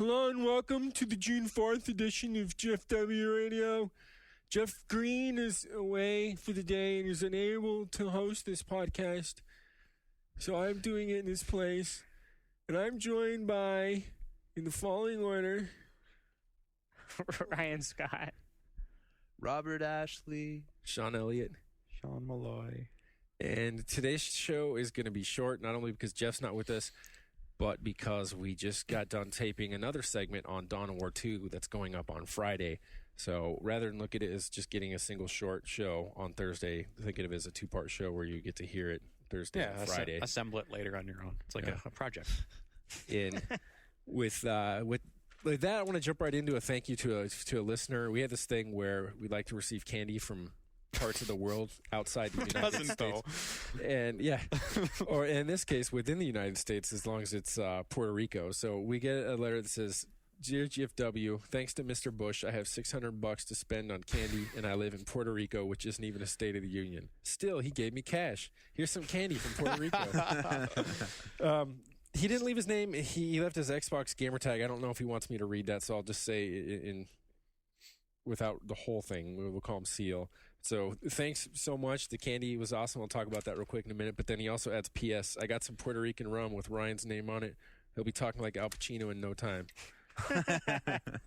Hello and welcome to the June 4th edition of GFW Radio. Jeff Green is away for the day and is unable to host this podcast, so I'm doing it in his place. And I'm joined by, in the following order, Ryan Scott, Robert Ashley, Sean Elliott, Sean Malloy. And today's show is going to be short, not only because Jeff's not with us, but because we just got done taping another segment on Dawn of War 2 that's going up on Friday. So rather than look at it as just getting a single short show on Thursday, think of it as a two-part show where you get to hear it Thursday and Friday. Assemble it later on your own. It's like a project. And with that, I want to jump right into a thank you to a listener. We have this thing where we like to receive candy from parts of the world outside the United States. And or in this case, within the United States, as long as it's Puerto Rico. So we get a letter that says, "Dear GFW, thanks to Mr. Bush, I have $600 to spend on candy, and I live in Puerto Rico, which isn't even a state of the union. Still, he gave me cash. Here's some candy from Puerto Rico." He didn't leave his name. He left his Xbox gamer tag. I don't know if he wants me to read that, so I'll just say without the whole thing. We'll call him Seal. So thanks so much. The candy was awesome. I'll talk about that real quick in a minute. But then he also adds, "P.S. I got some Puerto Rican rum with Ryan's name on it. He'll be talking like Al Pacino in no time."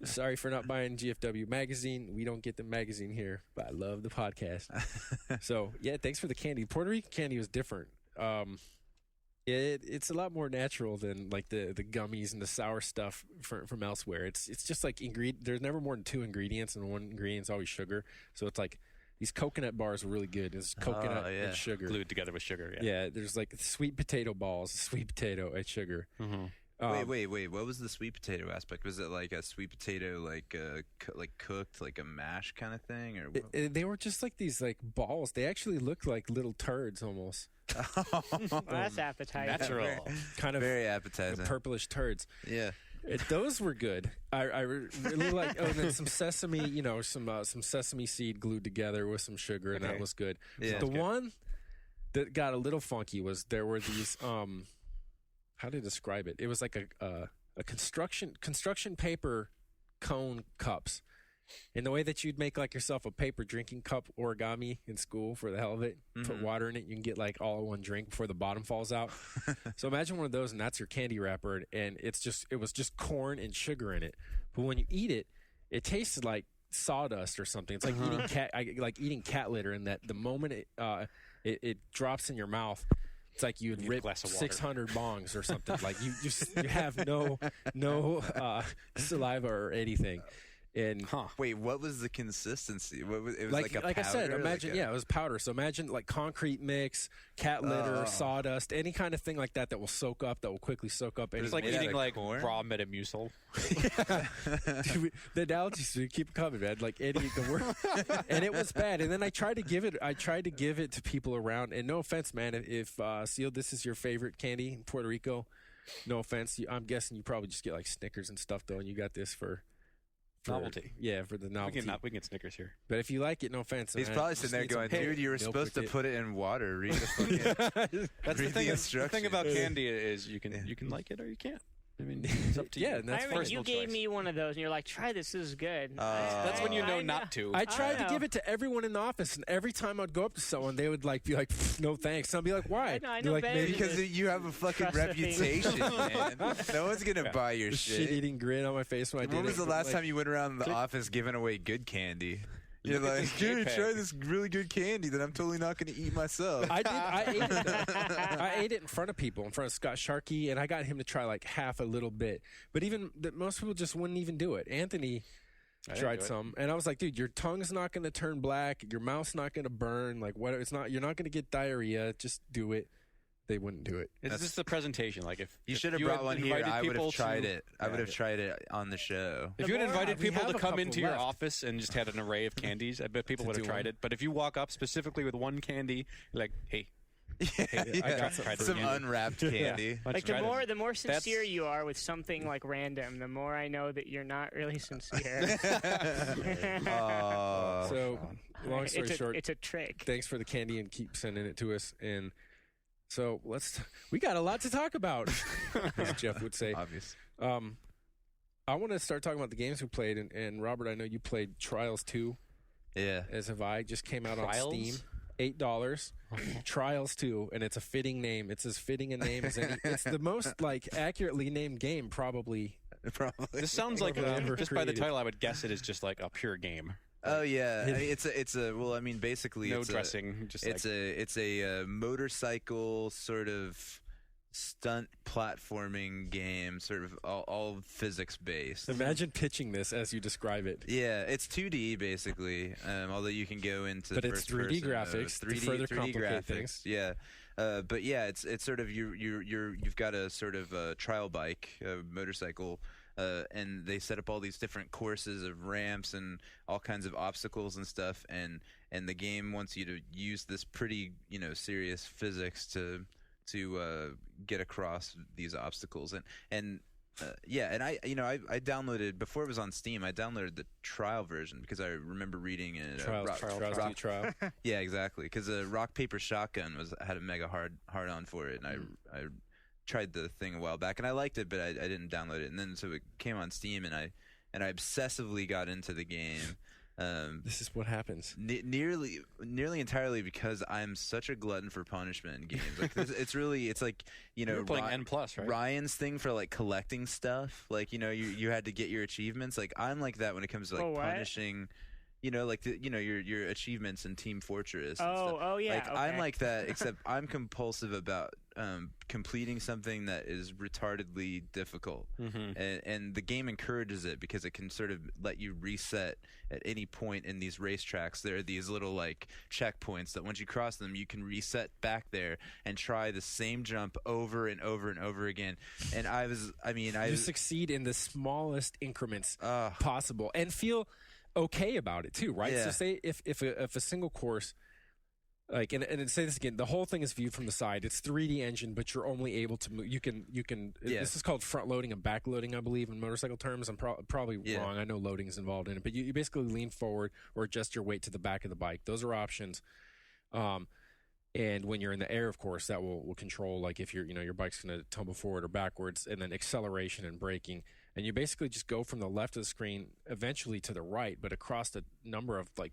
Sorry for not buying GFW magazine. We don't get the magazine here, but I love the podcast. So yeah, thanks for the candy. Puerto Rican candy was different. It's a lot more natural than like the gummies and the sour stuff from elsewhere. It's just like there's never more than two ingredients, and one ingredient's always sugar. So it's like these coconut bars are really good. It's coconut and sugar glued together with sugar. Yeah, there's like sweet potato balls, sweet potato and sugar. Mm-hmm. Wait. What was the sweet potato aspect? Was it like a sweet potato, like cooked, like a mash kind of thing, or they were just like these like balls. They actually looked like little turds almost. Well, that's appetizing. Natural, kind of very appetizing, purplish turds. Yeah, those were good. I really like. Oh, and then some sesame, some sesame seed glued together with some sugar, and that was good. Yeah, the one that got a little funky was there were these. How to describe it? It was like a construction paper cone cups. In the way that you'd make like yourself a paper drinking cup origami in school for the hell of it, put water in it, you can get like all in one drink before the bottom falls out. So imagine one of those, and that's your candy wrapper, and it was just corn and sugar in it. But when you eat it, it tasted like sawdust or something. It's like eating cat litter, in that the moment it drops in your mouth, it's like you'd rip 600 bongs or something. Like you have no saliva or anything. And wait, what was the consistency? It was like a powder? Like I said, imagine it was powder. So imagine like concrete mix, cat litter, sawdust, any kind of thing like that will soak up, that will quickly soak up. It's like eating like raw Metamucil. The analogies, we keep it coming, man. Like the word, and it was bad. And then I tried to give it to people around. And no offense, man, if Seal, this is your favorite candy in Puerto Rico, no offense. I'm guessing you probably just get like Snickers and stuff though, and you got this for novelty. Yeah, for the novelty. We can get Snickers here. But if you like it, no offense. He's probably sitting there going, "Dude, you were supposed to put it in water. Read the fucking That's the thing. The thing about candy is you can like it or you can't. I mean, it's up to you. Yeah, and that's I remember you gave choice. me one of those, and you're like, "Try this. This is good." That's when you know not to. I tried to give it to everyone in the office, and every time I'd go up to someone, they would be like, "No thanks." And I'd be like, "Why?" I know like, better because you have a fucking reputation, man. No one's gonna buy your shit. Shit-eating grin on my face when I did it. When was the last time you went around the office giving away good candy? You're like, "Dude, try this really good candy that I'm totally not going to eat myself." I ate it. I ate it in front of people, in front of Scott Sharkey, and I got him to try like half a little bit. But most people just wouldn't even do it. Anthony tried some, and I was like, "Dude, your tongue's not going to turn black. Your mouth's not going to burn. Like, what? It's not. You're not going to get diarrhea. Just do it." They wouldn't do it. It's just the presentation. Like if you should have brought one here, I would have tried it. I would have tried it on the show. If you had invited people to come into your office and just had an array of candies, I bet people would have tried it. But if you walk up specifically with one candy, you're like, "Hey, I got some unwrapped candy." Like the more sincere you are with something like random, the more I know that you're not really sincere. So long story short, it's a trick. Thanks for the candy and keep sending it to us. And so we got a lot to talk about, as Jeff would say. Obvious. I want to start talking about the games we played, and Robert, I know you played Trials 2. Yeah. As have I. Just came out Trials? on Steam. $8. Trials 2, and it's a fitting name. It's as fitting a name as any. It's the most accurately named game probably. This sounds like just by the title, I would guess it is just like a pure game. Oh yeah, I mean, it's a well, I mean, basically, no it's dressing. It's a motorcycle sort of stunt platforming game, sort of all physics based. Imagine pitching this as you describe it. Yeah, it's 2D basically, although you can go into but it's 3D graphics, 3D, to further 3D complicate graphics. Things. Yeah, but yeah, it's sort of you've got a sort of a trial bike, a motorcycle. And they set up all these different courses of ramps and all kinds of obstacles and stuff, and the game wants you to use this pretty serious physics to get across these obstacles, and I downloaded before it was on Steam. I downloaded the trial version because I remember reading it. Trial. Yeah, exactly. Because Rock Paper Shotgun had a mega hard on for it, and I tried the thing a while back, and I liked it, but I didn't download it. And then so it came on Steam, and I obsessively got into the game. This is what happens. Nearly entirely because I'm such a glutton for punishment in games. Like it's like you're playing N+, right? Ryan's thing for like collecting stuff. Like you had to get your achievements. Like I'm like that when it comes to like punishing. Like your achievements in Team Fortress. And stuff. Yeah. Like okay. I'm like that, except I'm compulsive about completing something that is retardedly difficult, and the game encourages it because it can sort of let you reset at any point in these racetracks. There are these little like checkpoints that once you cross them, you can reset back there and try the same jump over and over and over again. And you succeed in the smallest increments possible and feel okay about it too, right? Yeah. So say if a single course, like and say this again, the whole thing is viewed from the side. It's 3D engine, but you're only able to move. You can. Yeah. This is called front loading and back loading, I believe, in motorcycle terms. I'm probably wrong. I know loading is involved in it, but you basically lean forward or adjust your weight to the back of the bike. Those are options. And when you're in the air, of course, that will control like if your bike's going to tumble forward or backwards, and then acceleration and braking. And you basically just go from the left of the screen eventually to the right, but across a number of like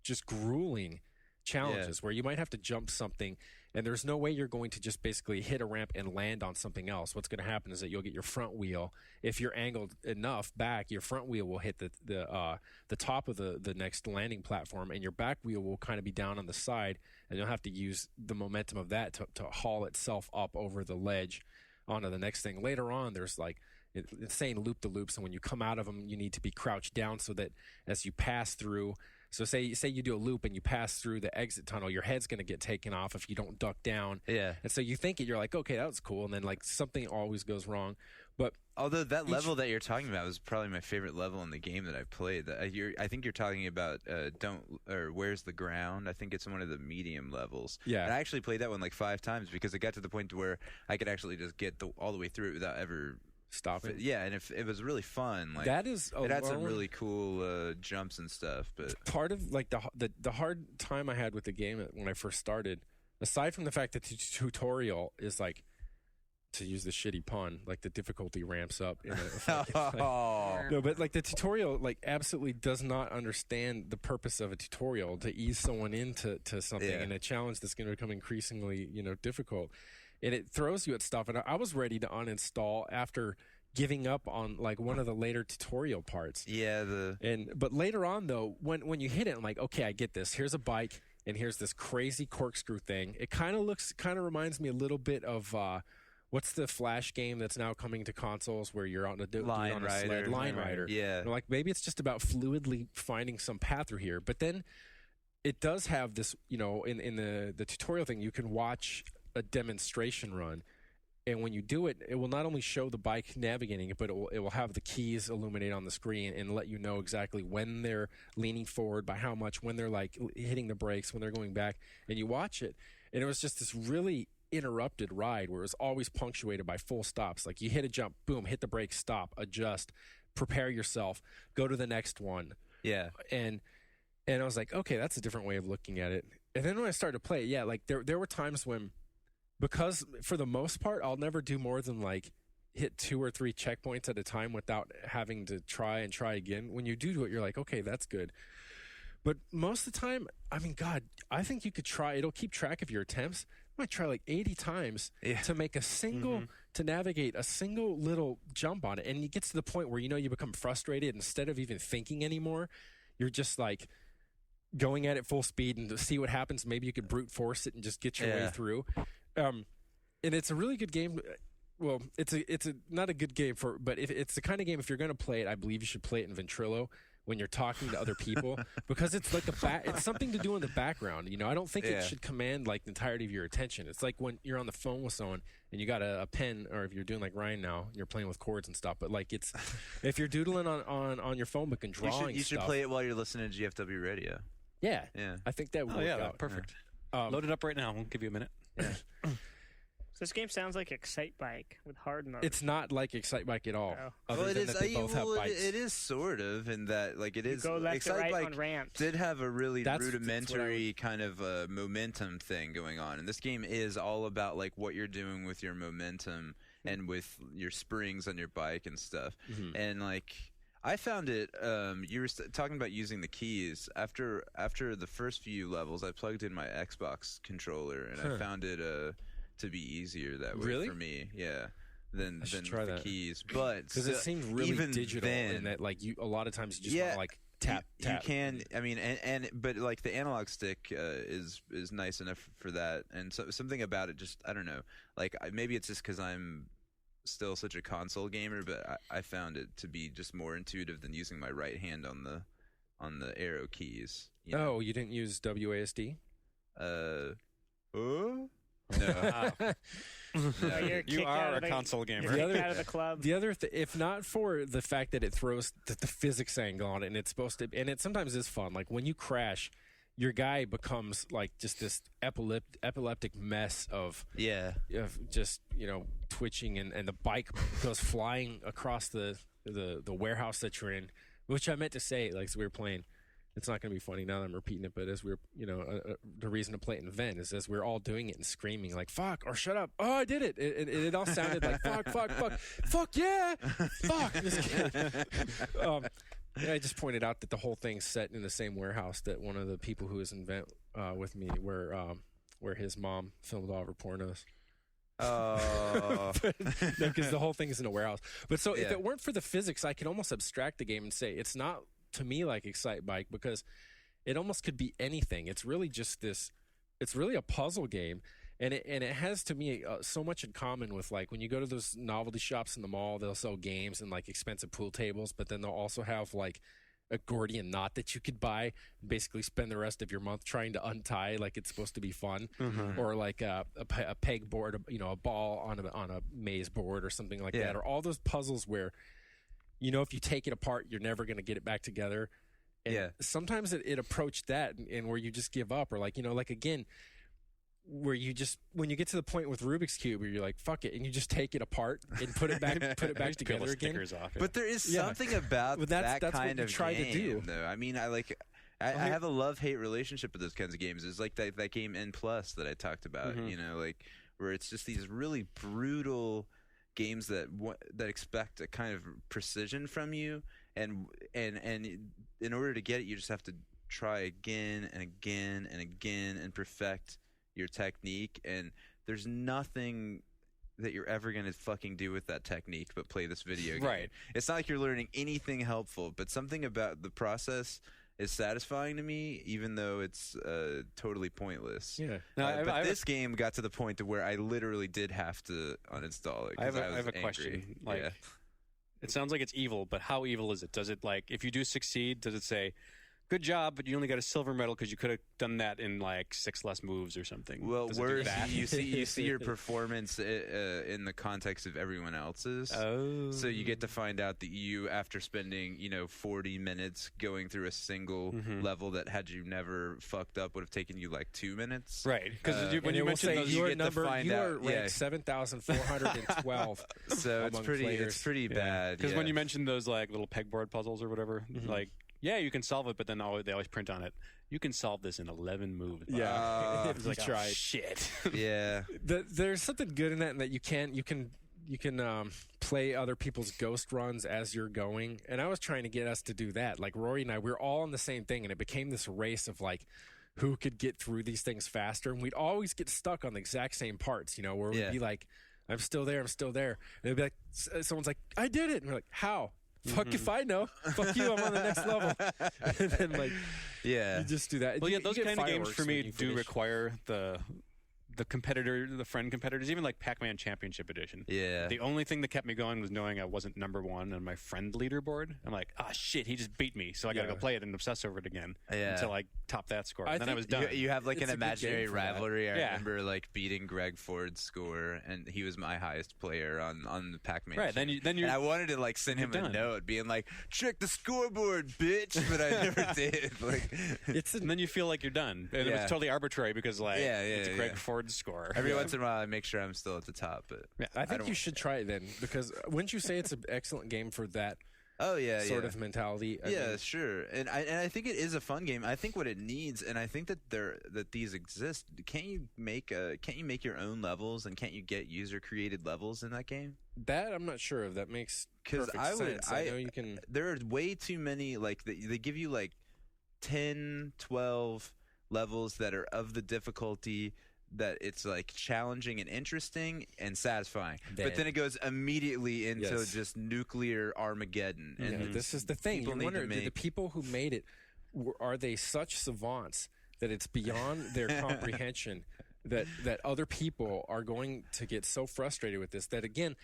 just grueling challenges where you might have to jump something, and there's no way you're going to just basically hit a ramp and land on something else. What's going to happen is that you'll get your front wheel. If you're angled enough back, your front wheel will hit the top of the next landing platform, and your back wheel will kind of be down on the side, and you'll have to use the momentum of that to haul itself up over the ledge onto the next thing. Later on, there's like insane loop-de-loops, and when you come out of them, you need to be crouched down so that as you pass through. So say you do a loop and you pass through the exit tunnel, your head's going to get taken off if you don't duck down. Yeah. And so you think you're like, okay, that was cool, and then like something always goes wrong. But although that level that you're talking about was probably my favorite level in the game that I've played. I think you're talking about Where's the Ground? I think it's one of the medium levels. Yeah. And I actually played that one like 5 times because it got to the point where I could actually just get all the way through it without ever stop it. Yeah, and it was really fun. Like that is it had some really cool jumps and stuff. But part of like the hard time I had with the game when I first started, aside from the fact that the tutorial is like, to use the shitty pun, like the difficulty ramps up. No, but like the tutorial, like absolutely does not understand the purpose of a tutorial to ease someone into something and a challenge that's going to become increasingly difficult. And it throws you at stuff. And I was ready to uninstall after giving up on like one of the later tutorial parts. Yeah. But later on though, when you hit it, I'm like, okay, I get this. Here's a bike and here's this crazy corkscrew thing. It kind of reminds me a little bit of what's the Flash game that's now coming to consoles where you're on a sled? Line Rider. Yeah. And like maybe it's just about fluidly finding some path through here. But then it does have this, in the tutorial thing, you can watch a demonstration run, and when you do it, it will not only show the bike navigating it, but it will have the keys illuminate on the screen and let you know exactly when they're leaning forward, by how much, when they're like hitting the brakes, when they're going back, and you watch it, and it was just this really interrupted ride where it was always punctuated by full stops. Like you hit a jump, boom, hit the brakes, stop, adjust, prepare yourself, go to the next one. Yeah. And I was like, okay, that's a different way of looking at it. And then when I started to play it, like there were times when, because for the most part, I'll never do more than like hit 2 or 3 checkpoints at a time without having to try again. When you do it, you're like, okay, that's good. But most of the time, I mean, God, I think you could try. It'll keep track of your attempts. You might try like 80 times to make a single, to navigate a single little jump on it. And it gets to the point where, you become frustrated. Instead of even thinking anymore, you're just like going at it full speed and to see what happens. Maybe you could brute force it and just get your way through. And it's a really good game. Well, it's not a good game but if it's the kind of game, if you're going to play it, I believe you should play it in Ventrilo when you're talking to other people, because it's like it's something to do in the background. I don't think it should command like the entirety of your attention. It's like when you're on the phone with someone and you got a pen, or if you're doing like Ryan now, you're playing with chords and stuff. But like if you're doodling on your phone book and drawing, you should play it while you're listening to GFW Radio. Yeah. I think that would work out. Perfect. Load it up right now. We'll give you a minute. Yeah. This game sounds like Excite-Bike with hard mode. It's not like Excite-Bike at all. Oh. Other than that they both have bikes. It is sort of in that, like, it is. Go left to right on ramps. Did have a really rudimentary kind of momentum thing going on, and this game is all about like what you're doing with your momentum and with your springs on your bike and stuff. And like, I found it. You were talking about using the keys. After the first few levels, I plugged in my Xbox controller, and I found it to be easier that way for me, than with the keys. But because it seems really digital, in that like a lot of times you just want to like tap. You can, I mean, but like the analog stick is nice enough for that, and so something about it just, I don't know, like maybe it's just because I'm still such a console gamer, but I found it to be just more intuitive than using my right hand on the arrow keys. Oh, you didn't use WASD? No. No, you are a console gamer. Out of the club. The other, if not for the fact that it throws the physics angle on it, and it's supposed to, and it sometimes is fun. Like when you crash, your guy becomes like just this epileptic mess of just twitching, and the bike goes flying across the warehouse that you're in. Which I meant to say, like, as we were playing. It's not going to be funny now that I'm repeating it, but as we're, the reason to play it in Vent is as we're all doing it and screaming like, fuck, or shut up. Oh, I did it. It all sounded like, fuck, yeah, fuck. I just pointed out that the whole thing's set in the same warehouse that one of the people who was in Vent with me, where his mom filmed all of her pornos. Oh, because the whole thing is in a warehouse. But so if it weren't for the physics, I could almost abstract the game and say it's not, to me, like Excite-Bike, because it almost could be anything. It's really just this. It's really a puzzle game, and it has, to me, so much in common with, like, when you go to those novelty shops in the mall, they'll sell games and like expensive pool tables, but then they'll also have like a Gordian knot that you could buy, basically spend the rest of your month trying to untie like it's supposed to be fun, or like a peg board, a ball on a maze board or something like that, or all those puzzles where, if you take it apart, you're never going to get it back together. And sometimes it approached that, and where you just give up, or like, again, where you just, when you get to the point with Rubik's Cube where you're like, fuck it, and you just take it apart and put it back together again. Off, But there is something about that's kind of try game, to do. though. I mean, I have a love-hate relationship with those kinds of games. It's like that game N+ that I talked about, like where it's just these really brutal games that expect a kind of precision from you, and in order to get it, you just have to try again and again and again and perfect your technique. And there's nothing that you're ever going to fucking do with that technique but play this video game. Right. It's not like you're learning anything helpful, but something about the process is satisfying to me, even though it's totally pointless. Yeah. But this game got to the point to where I literally did have to uninstall it. I have a question. Like, it sounds like it's evil, but how evil is it? Does it, like, if you do succeed, does it say, good job, but you only got a silver medal because you could have done that in like 6 less moves or something? Well, you see your performance in the context of everyone else's. Oh. So you get to find out that you, after spending 40 minutes going through a single level that, had you never fucked up, would have taken you like 2 minutes. Right. Because when you mentioned those, you are ranked 7,412. So it's pretty bad. Because when you mentioned those like little pegboard puzzles or whatever, like. Yeah, you can solve it, but then they always print on it, you can solve this in 11 moves. Yeah, if you try. Shit. Yeah. There's something good in that you can play other people's ghost runs as you're going, and I was trying to get us to do that. Like Rory and I, we were all on the same thing, and it became this race of like who could get through these things faster, and we'd always get stuck on the exact same parts, you know, where we'd be like, I'm still there, and it'd be like someone's like, I did it, and we're like, how? Fuck if I know. Fuck you, I'm on the next level. And then like, you just do that. Well, those kind of games for me do require the friend competitors, even like Pac-Man Championship Edition. Yeah. The only thing that kept me going was knowing I wasn't number one on my friend leaderboard. I'm like, shit, he just beat me, so I got to go play it and obsess over it again until I top that score. And then I was done. You have like an imaginary rivalry. I remember like beating Greg Ford's score, and he was my highest player on the Pac-Man. Right. Then you. And I wanted to like send him a note, being like, "Check the scoreboard, bitch," but I never did. Like, and then you feel like you're done, and it was totally arbitrary because like it's Greg Ford score. Every once in a while, I make sure I'm still at the top. But I think you should try it then, because wouldn't you say it's an excellent game for that? Sort of mentality. I mean, sure, and I think it is a fun game. I think what it needs, and I think that these exist. Can't you make your own levels, and can't you get user created levels in that game? That I'm not sure of. That makes perfect sense. I know you can. There are way too many. Like they give you like 10, 12 levels that are of the difficulty that it's like challenging and interesting and satisfying, but then it goes immediately into just nuclear Armageddon. And this is the thing. You wonder, the people who made it, are they such savants that it's beyond their comprehension that other people are going to get so frustrated with this that, again,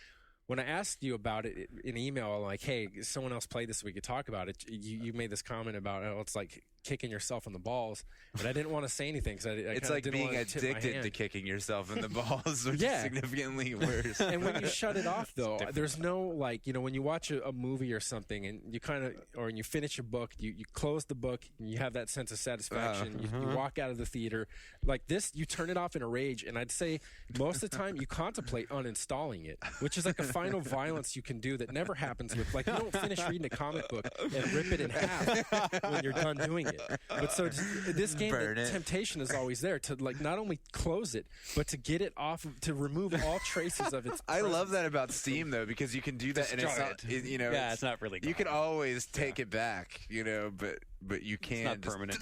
when I asked you about it in email, I'm like, hey, someone else played this, we could talk about it. You made this comment about, it's like kicking yourself in the balls, but I didn't want to say anything because it's like being addicted to kicking yourself in the balls, which is significantly worse. And when you shut it off, though, there's no like, you know, when you watch a movie or something, and you kind of, or when you finish a book, you close the book, and you have that sense of satisfaction. You walk out of the theater like this. You turn it off in a rage, and I'd say most of the time you contemplate uninstalling it, which is like a final violence you can do that never happens with, like, you don't finish reading a comic book and rip it in half when you're done doing it. But so this game, the temptation is always there to like not only close it, but to get it off, to remove all traces of its. I love that about Steam though, because you can do that, and it's not, you know, it's not really gone. You can always take it back, you know, but you can't it's not permanent.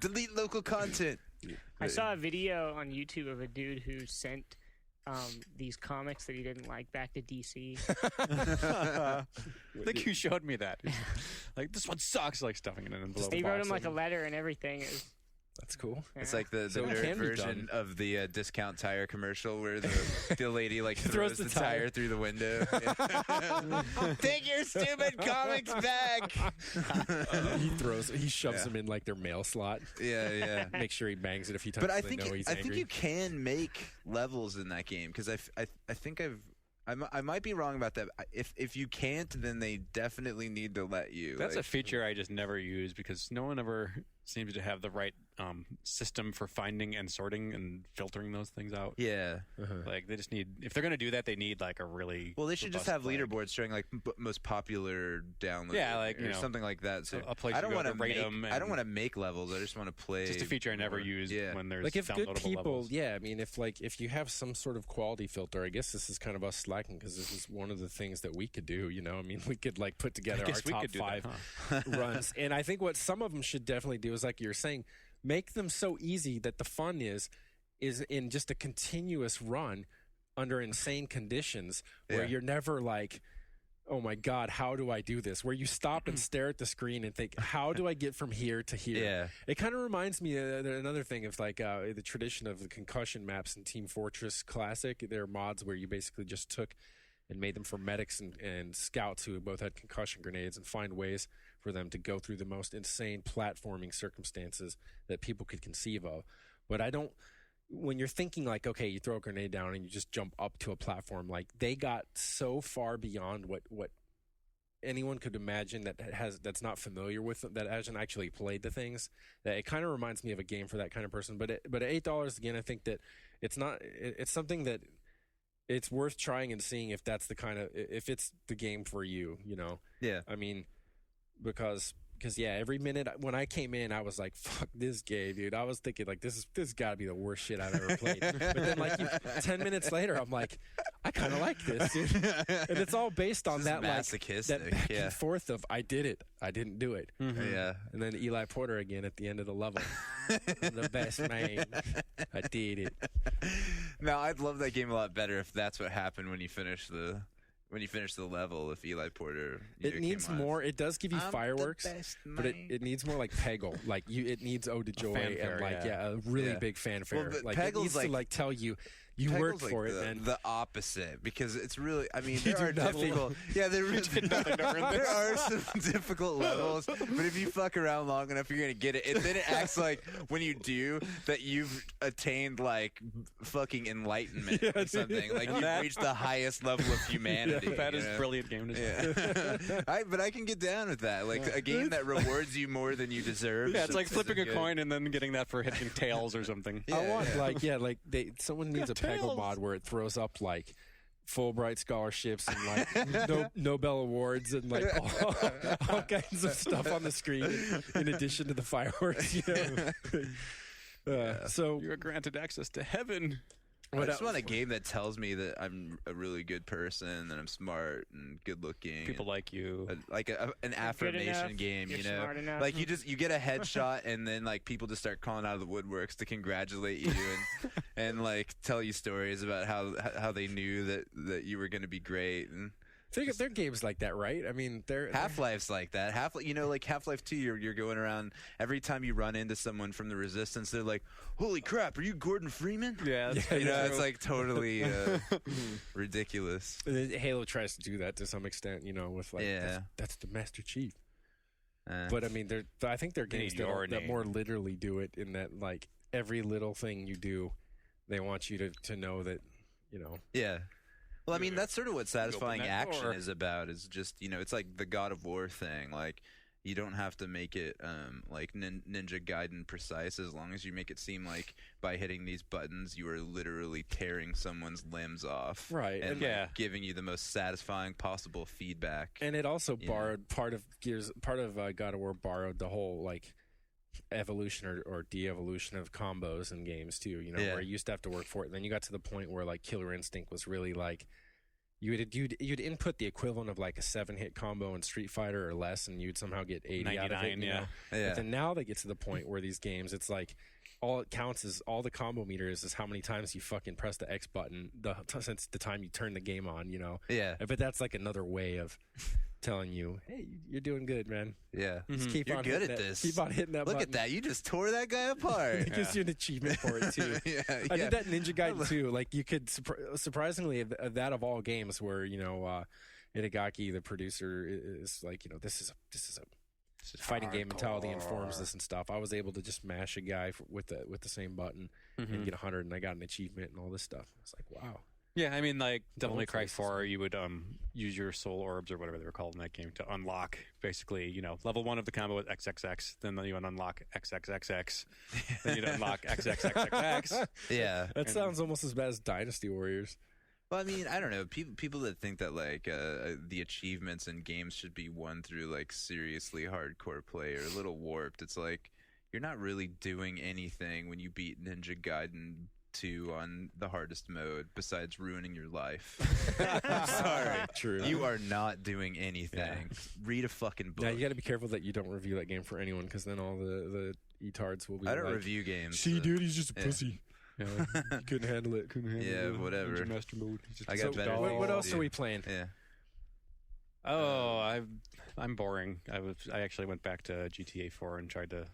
delete local content. I saw a video on YouTube of a dude who sent these comics that he didn't like back to DC. I think you showed me that. Like, this one sucks, like stuffing it in an envelope. They wrote him like a letter and everything. That's cool. Yeah. It's like the nerd version of the discount tire commercial where the lady like throws the tire through the window. Take your stupid comics back. He shoves them in like their mail slot. Yeah. Make sure he bangs it a few times. But I think you can make levels in that game, because I think I might be wrong about that. If you can't, then they definitely need to let you. That's a feature I just never use, because no one ever seems to have the right system for finding and sorting and filtering those things out. Yeah. Like, they just need, if they're going to do that, they need like a really they should just have leaderboards showing like most popular downloads. Yeah, like, you know, something like that. So a place I don't want to rate them. I don't want to make levels. I just want to play. Just a feature I never use when there's like, if downloadable good people. levels. Yeah, I mean, if you have some sort of quality filter, I guess this is kind of us slacking, because this is one of the things that we could do. You know, I mean, we could like put together our top 5 runs, and I think what some of them should definitely do is, like you're saying, make them so easy that the fun is in just a continuous run under insane conditions where you're never like, oh my God, how do I do this? Where you stop and stare at the screen and think, how do I get from here to here? Yeah. It kind of reminds me of another thing of like the tradition of the concussion maps in Team Fortress Classic. There are mods where you basically just took and made them for medics and scouts who both had concussion grenades, and find ways for them to go through the most insane platforming circumstances that people could conceive of. But when you're thinking like, okay, you throw a grenade down and you just jump up to a platform, like they got so far beyond what anyone could imagine that's not familiar with them, that hasn't actually played the things, that it kind of reminds me of a game for that kind of person. But at $8, again, I think that it's something that it's worth trying and seeing if that's if it's the game for you, you know? Yeah. I mean, because every minute when I came in, I was like, fuck this game, dude. I was thinking like, this has got to be the worst shit I've ever played. But then like 10 minutes later, I'm like, I kind of like this, dude. And it's all based on that, like, masochistic, that back and forth of, I did it, I didn't do it. Yeah. And then Eli Porter again at the end of the level. I'm the best man. I did it. Now, I'd love that game a lot better if that's what happened when you finish the level. If Eli Porter, it needs more. It does give you fireworks, but it needs more like Peggle. Like it needs Ode to Joy and like a really big fanfare. Well, like it needs to like tell you. You worked for it, man. The opposite, because it's really. I mean, there are difficult. Yeah, there are some difficult levels, but if you fuck around long enough, you're gonna get it. And then it acts like when you do that, you've attained like fucking enlightenment or something. Like you've reached the highest level of humanity. That is brilliant game design. But I can get down with that. Like a game that rewards you more than you deserve. Yeah, it's like flipping a coin and then getting that for hitting tails or something. I want someone needs a Peggle mod where it throws up like Fulbright scholarships and like Nobel awards and like all kinds of stuff on the screen in addition to the fireworks. So you're granted access to heaven. I just want a game that tells me that I'm a really good person, that I'm smart and good looking. People like you. An affirmation game, You're smart enough. Like you get a headshot and then like people just start calling out of the woodworks to congratulate you and like tell you stories about how they knew that you were going to be great. And they're games like that, right? I mean, Half-Life's like that. Like Half-Life 2, you're going around every time you run into someone from the Resistance, they're like, "Holy crap, are you Gordon Freeman?" Yeah, it's like totally ridiculous. Halo tries to do that to some extent, with like that's the Master Chief. But I mean, I think they're games that more literally do it in that like every little thing you do, they want you to know that, Yeah. Well, I mean, that's sort of what satisfying action is about. Is just it's like the God of War thing. Like you don't have to make it like Ninja Gaiden precise, as long as you make it seem like by hitting these buttons you are literally tearing someone's limbs off, right? And giving you the most satisfying possible feedback. And it also borrowed part of God of War borrowed the whole like evolution or de-evolution of combos in games too, where you used to have to work for it, and then you got to the point where like Killer Instinct was really like you'd input the equivalent of like a 7-hit combo in Street Fighter or less, and you'd somehow get 80 out of it, But then now they get to the point where these games, it's like all it counts is all the combo meter is how many times you fucking press the X button since the time you turn the game on, But that's like another way of telling you, hey, you're doing good, man. Yeah. Just keep you're on good at at this. Keep on hitting that Look button. at that. You just tore that guy apart. It gives you an achievement for it, too. I did that in Ninja Gaiden, too. Like, you could, surprisingly, that of all games where, Itagaki, the producer, is like, this is a fighting game mentality informs this and stuff. I was able to just mash a guy with the same button and get 100, and I got an achievement and all this stuff. It's like, wow. Yeah, I mean, like Devil May Cry 4, you would use your soul orbs or whatever they were called in that game to unlock basically, level 1 of the combo with XXX, then you would unlock XXXX, then you'd unlock XXXXX. Yeah, that sounds almost as bad as Dynasty Warriors. Well, I mean, I don't know. People that think that like the achievements in games should be won through like seriously hardcore play are a little warped. It's like you're not really doing anything when you beat Ninja Gaiden 2 on the hardest mode besides ruining your life. I'm sorry. True. You are not doing anything. Yeah. Read a fucking book. Now you got to be careful that you don't review that game for anyone, because then all the etards will be. I don't like, review games. See, dude, he's just a pussy. Yeah, he couldn't handle it. Whatever. Master mode. I got better. What else are we playing? Yeah. Oh, I'm boring. I actually went back to GTA 4 and tried to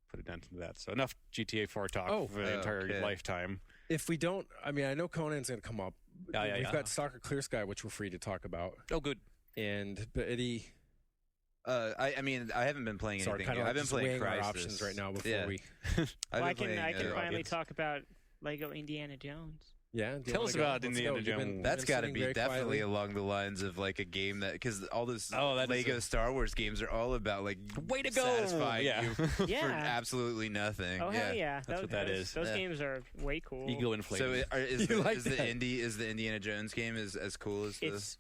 put a dent into that. So enough GTA 4 talk for the entire lifetime. If we don't, I mean, I know Conan's going to come up. We've got S.T.A.L.K.E.R Sky, which we're free to talk about. Oh, good. But Eddie. I mean, I haven't been playing anything. I've been playing Crysis. Our options right now before we. I can finally talk about Lego Indiana Jones. Yeah, tell us about Indiana Jones. That's got to be definitely along the lines of like a game that, because all those Lego Star Wars games are all about like way to go, satisfying you for absolutely nothing. Oh hell yeah, that's what that is. Those games are way cool. Ego inflated. So is the Indiana Jones game as cool as this?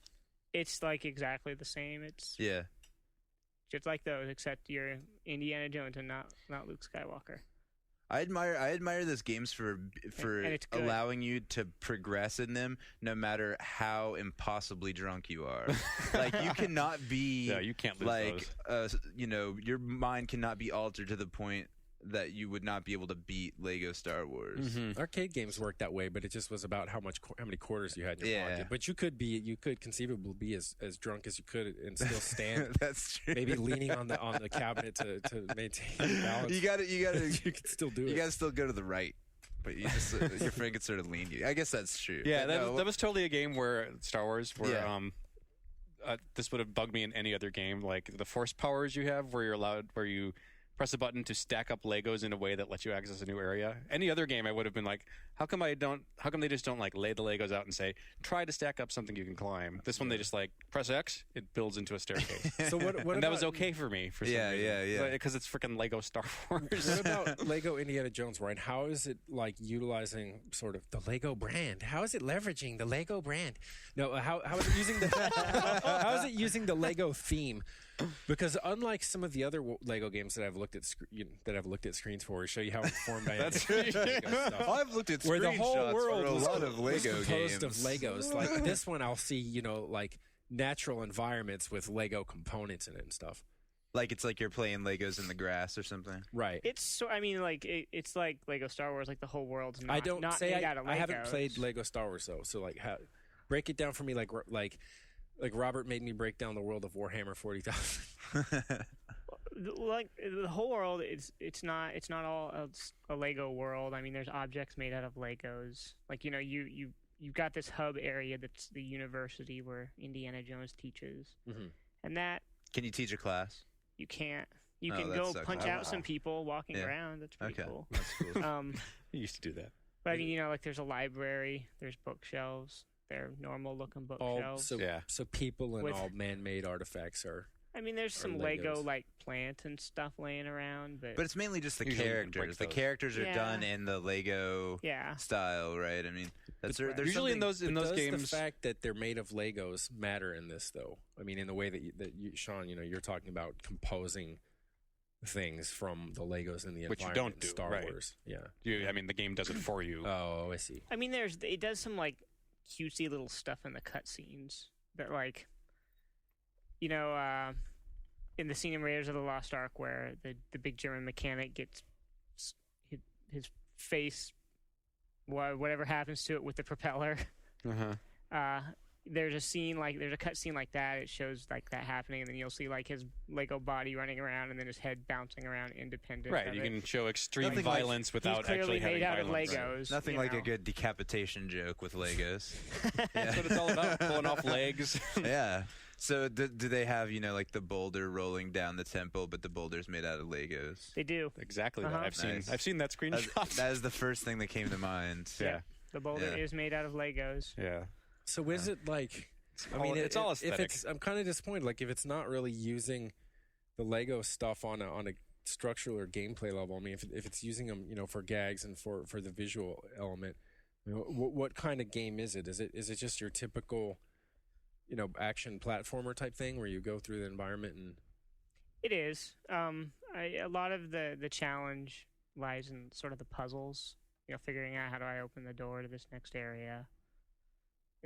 It's like exactly the same. It's just like those, except you're Indiana Jones and not Luke Skywalker. I admire those games for And it's good. allowing you to progress in them, no matter how impossibly drunk you are. Like you cannot be. Yeah, you can't lose those. Your mind cannot be altered to the point that you would not be able to beat Lego Star Wars. Mm-hmm. Arcade games worked that way, but it just was about how many quarters you had in your pocket. But you could conceivably be as drunk as you could and still stand. That's true. Maybe leaning on the cabinet to maintain your balance. You got You could still do it. You got to still go to the right, but you just your friend could sort of lean you. I guess that's true. Yeah, that was totally a game where Star Wars, where this would have bugged me in any other game. Like the force powers you have, where you press a button to stack up Legos in a way that lets you access a new area. Any other game, I would have been like, how come they just don't like lay the Legos out and say, try to stack up something you can climb? This one, they just like press X, it builds into a staircase. So what that was okay for me for some reason. Yeah. Because it's freaking Lego Star Wars. What about Lego Indiana Jones, Ryan? How is it like utilizing sort of the Lego brand? How is it leveraging the Lego brand? No, how is it using how is it using the Lego theme? Because unlike some of the other Lego games that I've looked at screens for, show you how informed I am. That's with Lego stuff. I've looked at Where the whole screenshots world for a was lot of Lego composed games. of Legos. Like this one, I'll see like natural environments with Lego components in it and stuff. Like it's like you're playing Legos in the grass or something. Right. It's it's like Lego Star Wars. Like the whole world's not. I don't not say made out of I haven't Legos. played Lego Star Wars though. So like, break it down for me. Like Robert made me break down the world of Warhammer 40,000. Like the whole world, it's not all a Lego world. I mean, there's objects made out of Legos. Like you've got this hub area that's the university where Indiana Jones teaches, and that Can you teach a class? you can't. You Oh, can that go sucks. punch Oh, out wow. some people walking Yeah. around. That's pretty Okay. cool. That's cool. You used to do that. But I mean, like there's a library, there's bookshelves. They're normal looking bookshelves. So people and With- all man-made artifacts are. I mean, there's Or some Legos. Lego like plants and stuff laying around, but But it's mainly just the Usually you can break characters. The those. characters are Yeah. done in the Lego yeah. style, right? I mean, there's Usually in something- those Does games, the fact that they're made of Legos matter in this, though? I mean, in the way that you, Sean, you're talking about composing things from the Legos in the Which you environment don't in do, Star right. Wars. Yeah. I mean, the game does it for you. Oh, I see. I mean, it does some like cutesy little stuff in the cutscenes that like, in the scene in Raiders of the Lost Ark where the big German mechanic gets his face, whatever happens to it with the propeller. Uh-huh. There's a cutscene like that. It shows like that happening, and then you'll see like his Lego body running around, and then his head bouncing around independent. Right, of you it. can show extreme Nothing like- violence He's without clearly actually having made out of violence. Legos. Nothing you like know? a good decapitation joke with Legos. That's what it's all about, pulling off legs. Yeah. So do they have like the boulder rolling down the temple, but the boulder's made out of Legos? They do. Exactly Uh-huh. that. Nice. I've seen that screenshot. That is the first thing that came to mind. Yeah. The boulder Yeah. is made out of Legos. Yeah. So is it like? I all- mean, it's all aesthetic. I'm kind of disappointed. Like, if it's not really using the Lego stuff on a structural or gameplay level. I mean, if it's using them, for gags and for the visual element, what kind of game is it? Is it just your typical, action platformer type thing where you go through the environment and? It is. A lot of the challenge lies in sort of the puzzles. Figuring out how do I open the door to this next area.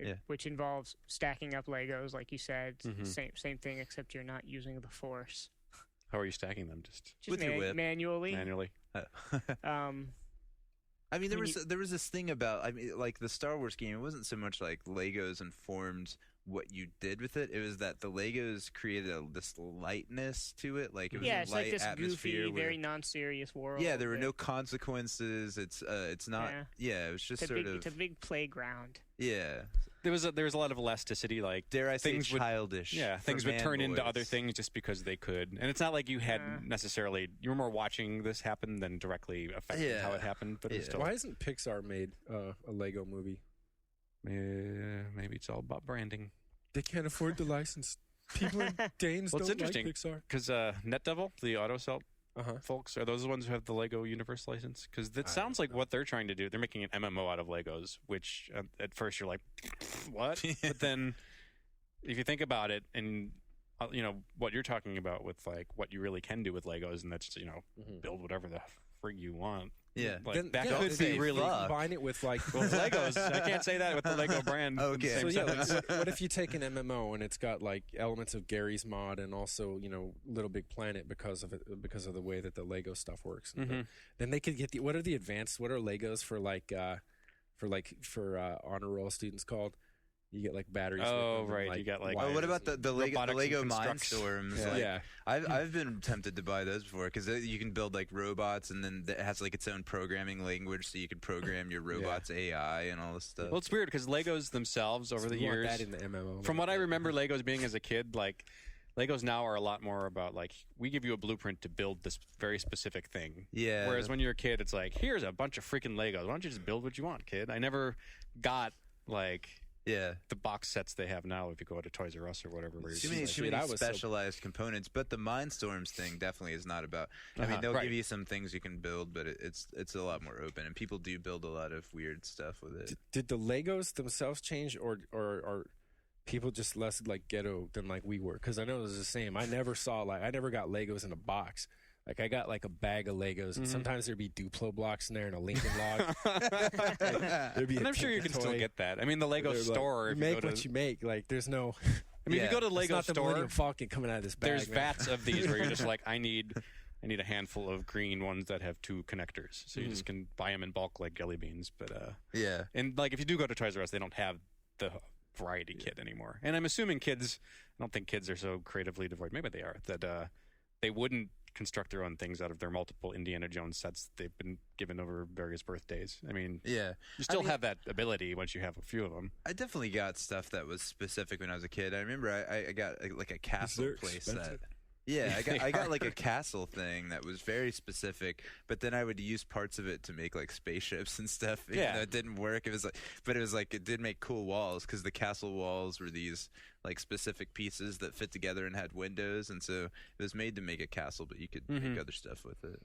Yeah. Which involves stacking up Legos, like you said. Mhm. Same thing, except you're not using the Force. How are you stacking them? Just With your whip. Manually. manually? I mean, When there was this thing about like the Star Wars game. It wasn't so much like Legos informed what you did with it. It was that the Legos created this lightness to it. Like it was Yeah, a it's light like this atmosphere. goofy, where, very non-serious world. yeah, there were that- no consequences. It's not. Yeah, it was just It's sort a of. big playground. Yeah, There was a lot of elasticity. Like dare I say things would- childish? for things would man turn into boys. other things just because they could. And it's not like you had Yeah. necessarily. You were more watching this happen than directly affecting how it happened. But it's Yeah. still. Why hasn't Pixar made a Lego movie? Maybe it's all about branding. They can't afford the license. People in Danes Well, it's don't like interesting. Pixar. Because NetDevil, the AutoCell Uh-huh. folks, are those the ones who have the Lego Universe license? Because it sounds like what they're trying to do. They're making an MMO out of Legos, which at first you're like, what? But then if you think about it and, what you're talking about with like what you really can do with Legos, and that's, Mhm. build whatever the frig you want. Yeah. Like, Then that yeah, could they be really combine it with like well, Legos. I can't say that with the Lego brand. Okay. So yeah, like, what if you take an MMO and it's got like elements of Gary's Mod and also Little Big Planet because of the way that the Lego stuff works. Mm-hmm. Then they could get what are Legos for honor roll students called? You get like batteries. Oh, with them right. And, like, You got, like, Oh, what about the Lego constructs. Mindstorms? Yeah. Like, Yeah. I've been tempted to buy those before because you can build like robots, and then it has like its own programming language, so you could program your robots AI and all this stuff. Well, it's weird because Legos themselves over So the we want years, that in the MMO. from what I remember, Legos being as a kid, like Legos now are a lot more about like we give you a blueprint to build this very specific thing. Yeah. Whereas when you're a kid, it's like here's a bunch of freaking Legos. Why don't you just build what you want, kid? I never got like. Yeah. The box sets they have now, if you go to Toys R Us or whatever, where Too you're many, just too like, many specialized components, but the Mindstorms thing definitely is not about. I mean, they'll right. give you some things you can build, but it's a lot more open, and people do build a lot of weird stuff with it. Did the Legos themselves change, or are people just less like ghetto than like we were? Because I know it was the same. I never got Legos in a box. Like I got like a bag of Legos, and sometimes there'd be Duplo blocks in there and a Lincoln log. There'd be and a I'm sure you can toy. still get that. I mean, the Lego They're store. Like, if you make go to, what you make. Like there's no. I mean, if you go to It's Lego not the store, Millennium Falcon coming out of this bag. there's man. vats of these where you're just like, I need a handful of green ones that have 2 connectors, so you just can buy them in bulk like jelly beans. But Yeah. and like if you do go to Toys R Us, they don't have the variety kit anymore. And I'm assuming kids. I don't think kids are so creatively devoid. Maybe they are. That they wouldn't construct their own things out of their multiple Indiana Jones sets they've been given over various birthdays. I mean, Yeah. you still have that ability once you have a few of them. I definitely got stuff that was specific when I was a kid. I remember I got like a castle They're play expensive. set. Yeah, I got like a castle thing that was very specific, but then I would use parts of it to make like spaceships and stuff. Even though it didn't work. It was like it did make cool walls because the castle walls were these like specific pieces that fit together and had windows, and so it was made to make a castle, but you could make other stuff with it.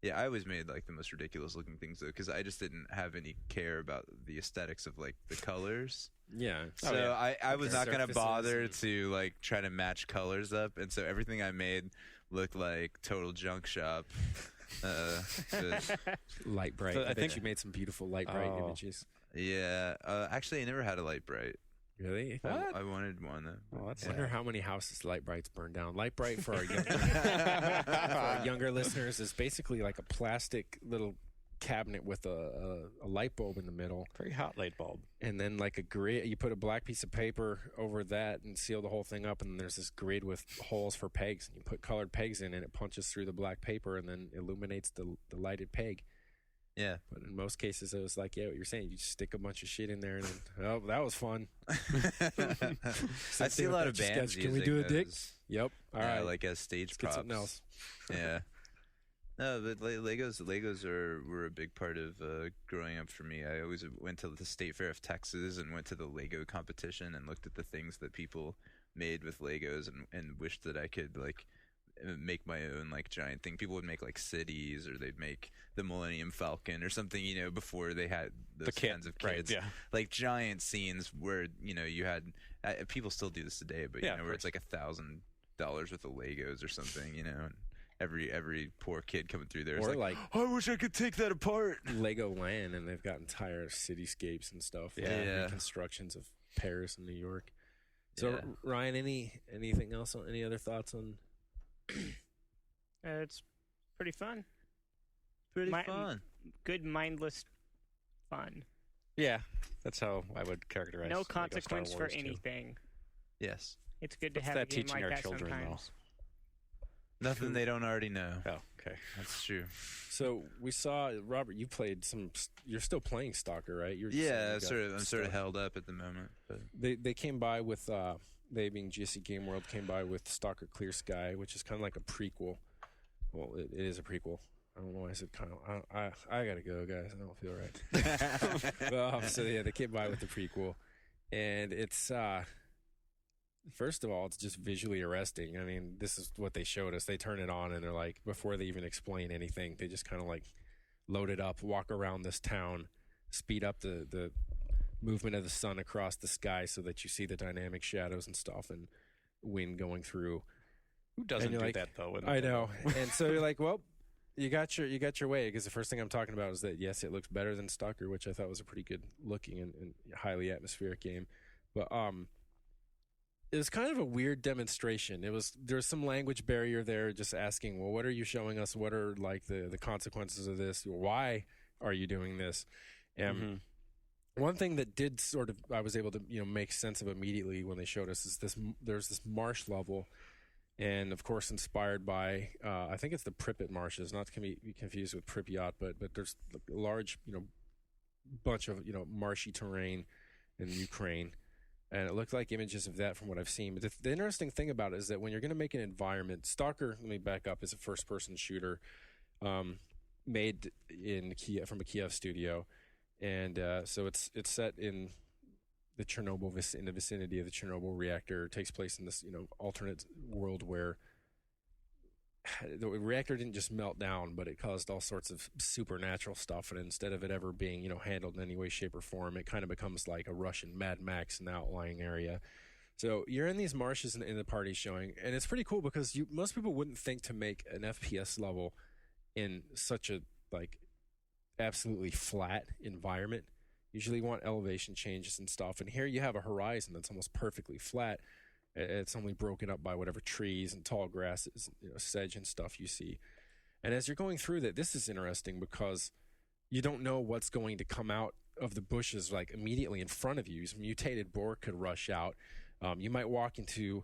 Yeah, I always made like the most ridiculous looking things though, because I just didn't have any care about the aesthetics of like the colors. Yeah. So I was not going to Surfaces bother and- to like try to match colors up, and so everything I made looked like total junk shop. Light bright. So I I think think- you made some beautiful light bright Oh. images. Yeah, actually, I never had a light bright. Really? I wanted one though. Well, that's I wonder how many houses Light Brights burned down. Light Bright for our younger listeners is basically like a plastic little cabinet with a light bulb in the middle, very hot light bulb. and then like a grid. You put a black piece of paper over that and seal the whole thing up, and then there's this grid with holes for pegs, and you put colored pegs in, and it punches through the black paper and then illuminates the lighted peg. Yeah. But in most cases, it was like, yeah, what you're saying. You just stick a bunch of shit in there, and then, oh, that was fun. I see a lot of Just bands. guys, can we do a dick? those. Yep. All Yeah, right. like as stage Let's get props. something else. Yeah. No, but Legos were a big part of growing up for me. I always went to the State Fair of Texas and went to the Lego competition and looked at the things that people made with Legos and wished that I could like make my own like giant thing. People would make like cities, or they'd make the Millennium Falcon or something, before they had those kit, kinds of right, kids. yeah. Like giant scenes where you had people still do this today, but Yeah, where it's like $1,000 worth of Legos or something, and every poor kid coming through there is Or like, like I wish I could take that apart. Lego Land, and they've got entire cityscapes and stuff. Yeah. Reconstructions of Paris and New York. So Yeah. Ryan, anything else? Any other thoughts on? It's pretty fun. Pretty My- fun. Good mindless fun. Yeah, that's how I would characterize. No Lego Star consequence for Wars, too. anything. Yes. It's good to What's have that a game teaching like our that children, though? sometimes. Nothing they don't already know. Oh, okay. That's true. So we saw Robert. You played some. You're still playing Stalker, right? You're Yeah, saying you got I'm sort of stuff. held up at the moment. But They came by with they being GSC Game World came by with Stalker Clear Sky, which is kind of like a prequel. Well, it is a prequel. I don't know why I said kind of. I gotta go, guys. I don't feel right. So yeah, they came by with the prequel, and it's first of all, it's just visually arresting. I mean, this is what they showed us. They turn it on, and they're like, before they even explain anything, they just kind of like load it up, walk around this town, speed up the movement of the sun across the sky so that you see the dynamic shadows and stuff and wind going through. Who doesn't And do you're like, that though? I know. And so you're like, well, You got your way, because the first thing I'm talking about is that yes, it looks better than S.T.A.L.K.E.R, which I thought was a pretty good looking and highly atmospheric game, but it was kind of a weird demonstration. There was some language barrier there, just asking, well, what are you showing us? What are like the consequences of this? Why are you doing this? And one thing that did sort of I was able to make sense of immediately when they showed us is there's this marsh level. And of course, inspired by, I think it's the Pripyat marshes, not to be confused with Pripyat, but there's a large, bunch of marshy terrain in Ukraine, and it looked like images of that from what I've seen. But the interesting thing about it is that when you're going to make an environment, S.T.A.L.K.E.R, let me back up, is a first-person shooter, made in Kiev from a Kiev studio, and so it's set in the Chernobyl, in the vicinity of the Chernobyl reactor. It takes place in this, alternate world where the reactor didn't just melt down, but it caused all sorts of supernatural stuff. And instead of it ever being, handled in any way, shape, or form, it kind of becomes like a Russian Mad Max in the outlying area. So you're in these marshes in the party showing, and it's pretty cool because most people wouldn't think to make an FPS level in such a absolutely flat environment. Usually want elevation changes and stuff, and here you have a horizon that's almost perfectly flat. It's only broken up by whatever trees and tall grasses, sedge and stuff you see. And as you're going through that, this is interesting because you don't know what's going to come out of the bushes immediately in front of you. Some mutated boar could rush out. You might walk into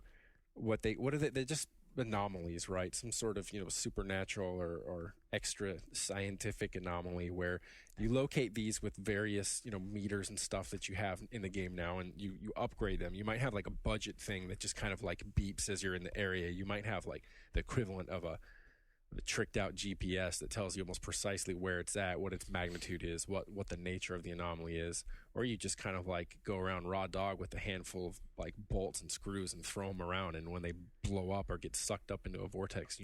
what are they? They're just anomalies, right? Some sort of supernatural or extra scientific anomaly where you locate these with various meters and stuff that you have in the game now, and you upgrade them. You might have a budget thing that just kind of beeps as you're in the area. You might have the equivalent of a tricked out GPS that tells you almost precisely where it's at, what its magnitude is, what the nature of the anomaly is. Or you just kind of go around raw dog with a handful of bolts and screws and throw them around, and when they blow up or get sucked up into a vortex,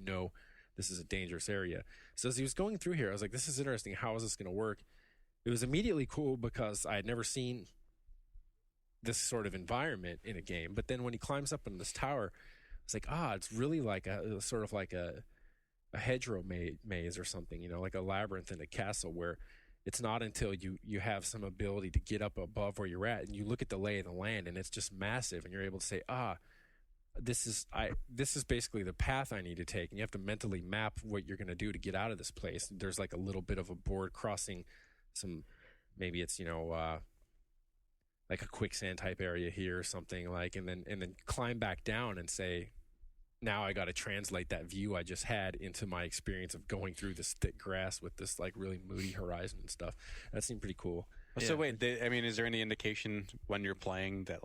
this is a dangerous area. So as he was going through here, I was like, this is interesting. How is this going to work? It was immediately cool because I had never seen this sort of environment in a game. But then when he climbs up in this tower, it's it's really a hedgerow maze or something, like a labyrinth in a castle, where it's not until you have some ability to get up above where you're at and you look at the lay of the land and it's just massive, and you're able to say, this is basically the path I need to take. And you have to mentally map what you're going to do to get out of this place. There's a little bit of a board crossing some, maybe it's a quicksand type area here or something, and then climb back down and say, now I got to translate that view I just had into my experience of going through this thick grass with this really moody horizon and stuff. That seemed pretty cool. So wait, is there any indication when you're playing that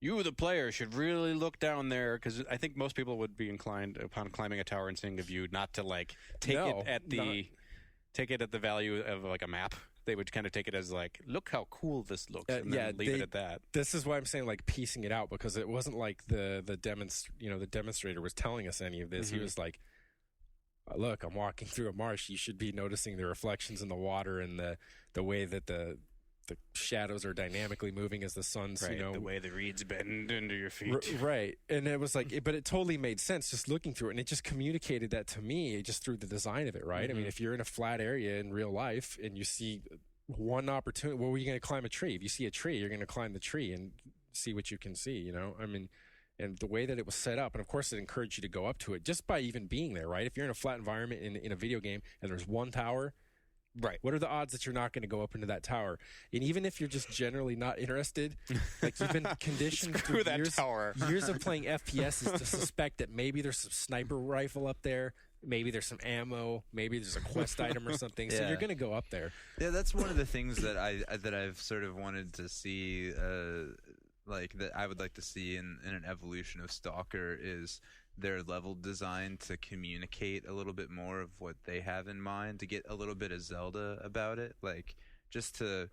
you, the player, should really look down there? Because I think most people would be inclined, upon climbing a tower and seeing a view, not to take it at the value of a map. They would kind of take it as look how cool this looks, and then leave it at that. This is why I'm saying piecing it out, because it wasn't the demonstrator was telling us any of this. Mm-hmm. He was like, look, I'm walking through a marsh. You should be noticing the reflections in the water and the way that the shadows are dynamically moving as the sun's, the way the reeds bend under your feet. Right. And it was but it totally made sense just looking through it. And it just communicated that to me just through the design of it, right? Mm-hmm. I mean, if you're in a flat area in real life and you see one opportunity, well, are you going to climb a tree? If you see a tree, you're going to climb the tree and see what you can see, I mean, and the way that it was set up, and of course it encouraged you to go up to it just by even being there, right? If you're in a flat environment in a video game and there's one tower, right, what are the odds that you're not going to go up into that tower? And even if you're just generally not interested, you've been conditioned through years of playing FPSs to suspect that maybe there's some sniper rifle up there, maybe there's some ammo, maybe there's a quest item or something. So you're going to go up there. Yeah, that's one of the things that I've sort of wanted to see, that I would like to see in an evolution of S.T.A.L.K.E.R is their level design to communicate a little bit more of what they have in mind, to get a little bit of Zelda about it, just to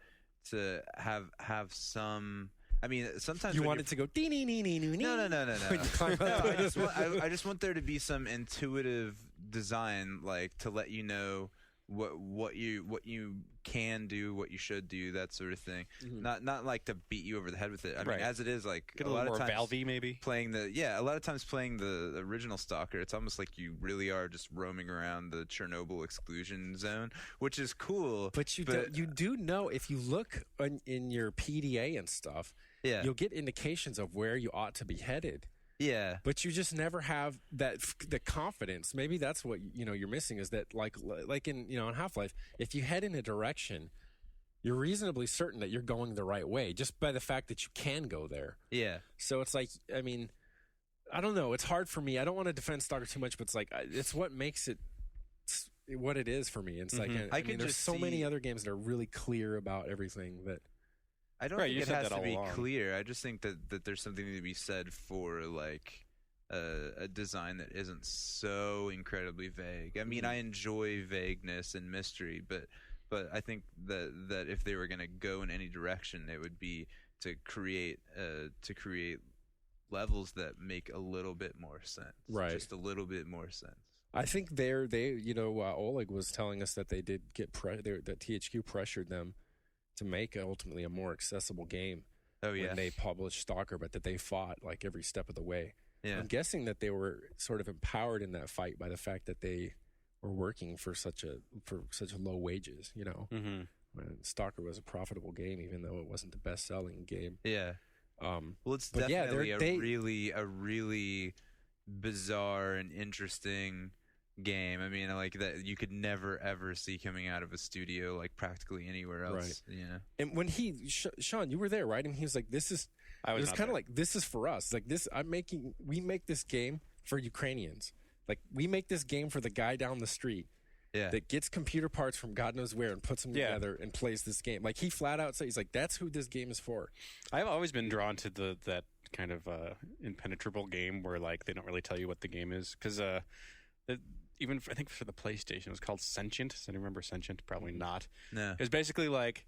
have some. I mean, sometimes you want it to go no. I just want there to be some intuitive design, to let you know what you can do, what you should do, that sort of thing. Mm-hmm. Not like to beat you over the head with it. I mean, as it is, like get a little more Valve-y maybe. A lot of times playing the original S.T.A.L.K.E.R, it's almost like you really are just roaming around the Chernobyl exclusion zone, which is cool. But you do know, if you look in your PDA and stuff, you'll get indications of where you ought to be headed. Yeah, but you just never have the confidence. Maybe that's what you're missing, is that like in in Half-Life, if you head in a direction, you're reasonably certain that you're going the right way just by the fact that you can go there. Yeah. So it's like, I mean, I don't know. It's hard for me. I don't want to defend S.T.A.L.K.E.R too much, but it's like it's what makes it what it is for me. It's like I mean, there's so many other games that are really clear about everything that. I don't think it has to be clear. I just think that there's something to be said for like a design that isn't so incredibly vague. I mean, I enjoy vagueness and mystery, but I think that if they were going to go in any direction, it would be to create levels that make a little bit more sense. Right. Just a little bit more sense. I think Oleg was telling us that they did get that THQ pressured them to make ultimately a more accessible game. Oh yeah. When they published S.T.A.L.K.E.R, but that they fought like every step of the way. Yeah. I'm guessing that they were sort of empowered in that fight by the fact that they were working for such low wages. When S.T.A.L.K.E.R was a profitable game, even though it wasn't the best selling game. Yeah. Well, it's definitely a really bizarre and interesting game. I mean, like that you could never ever see coming out of a studio like practically anywhere else. Right. Yeah. And when Sean, you were there, right? And he was like, "This is." I was kind of like, "This is for us." Like this, we make this game for Ukrainians. Like we make this game for the guy down the street. Yeah. That gets computer parts from God knows where and puts them together and plays this game. Like he flat out said, he's like, "That's who this game is for." I've always been drawn to that kind of impenetrable game where like they don't really tell you what the game is, because even I think for the PlayStation, it was called Sentient. Does anyone remember Sentient? Probably not. No. It was basically like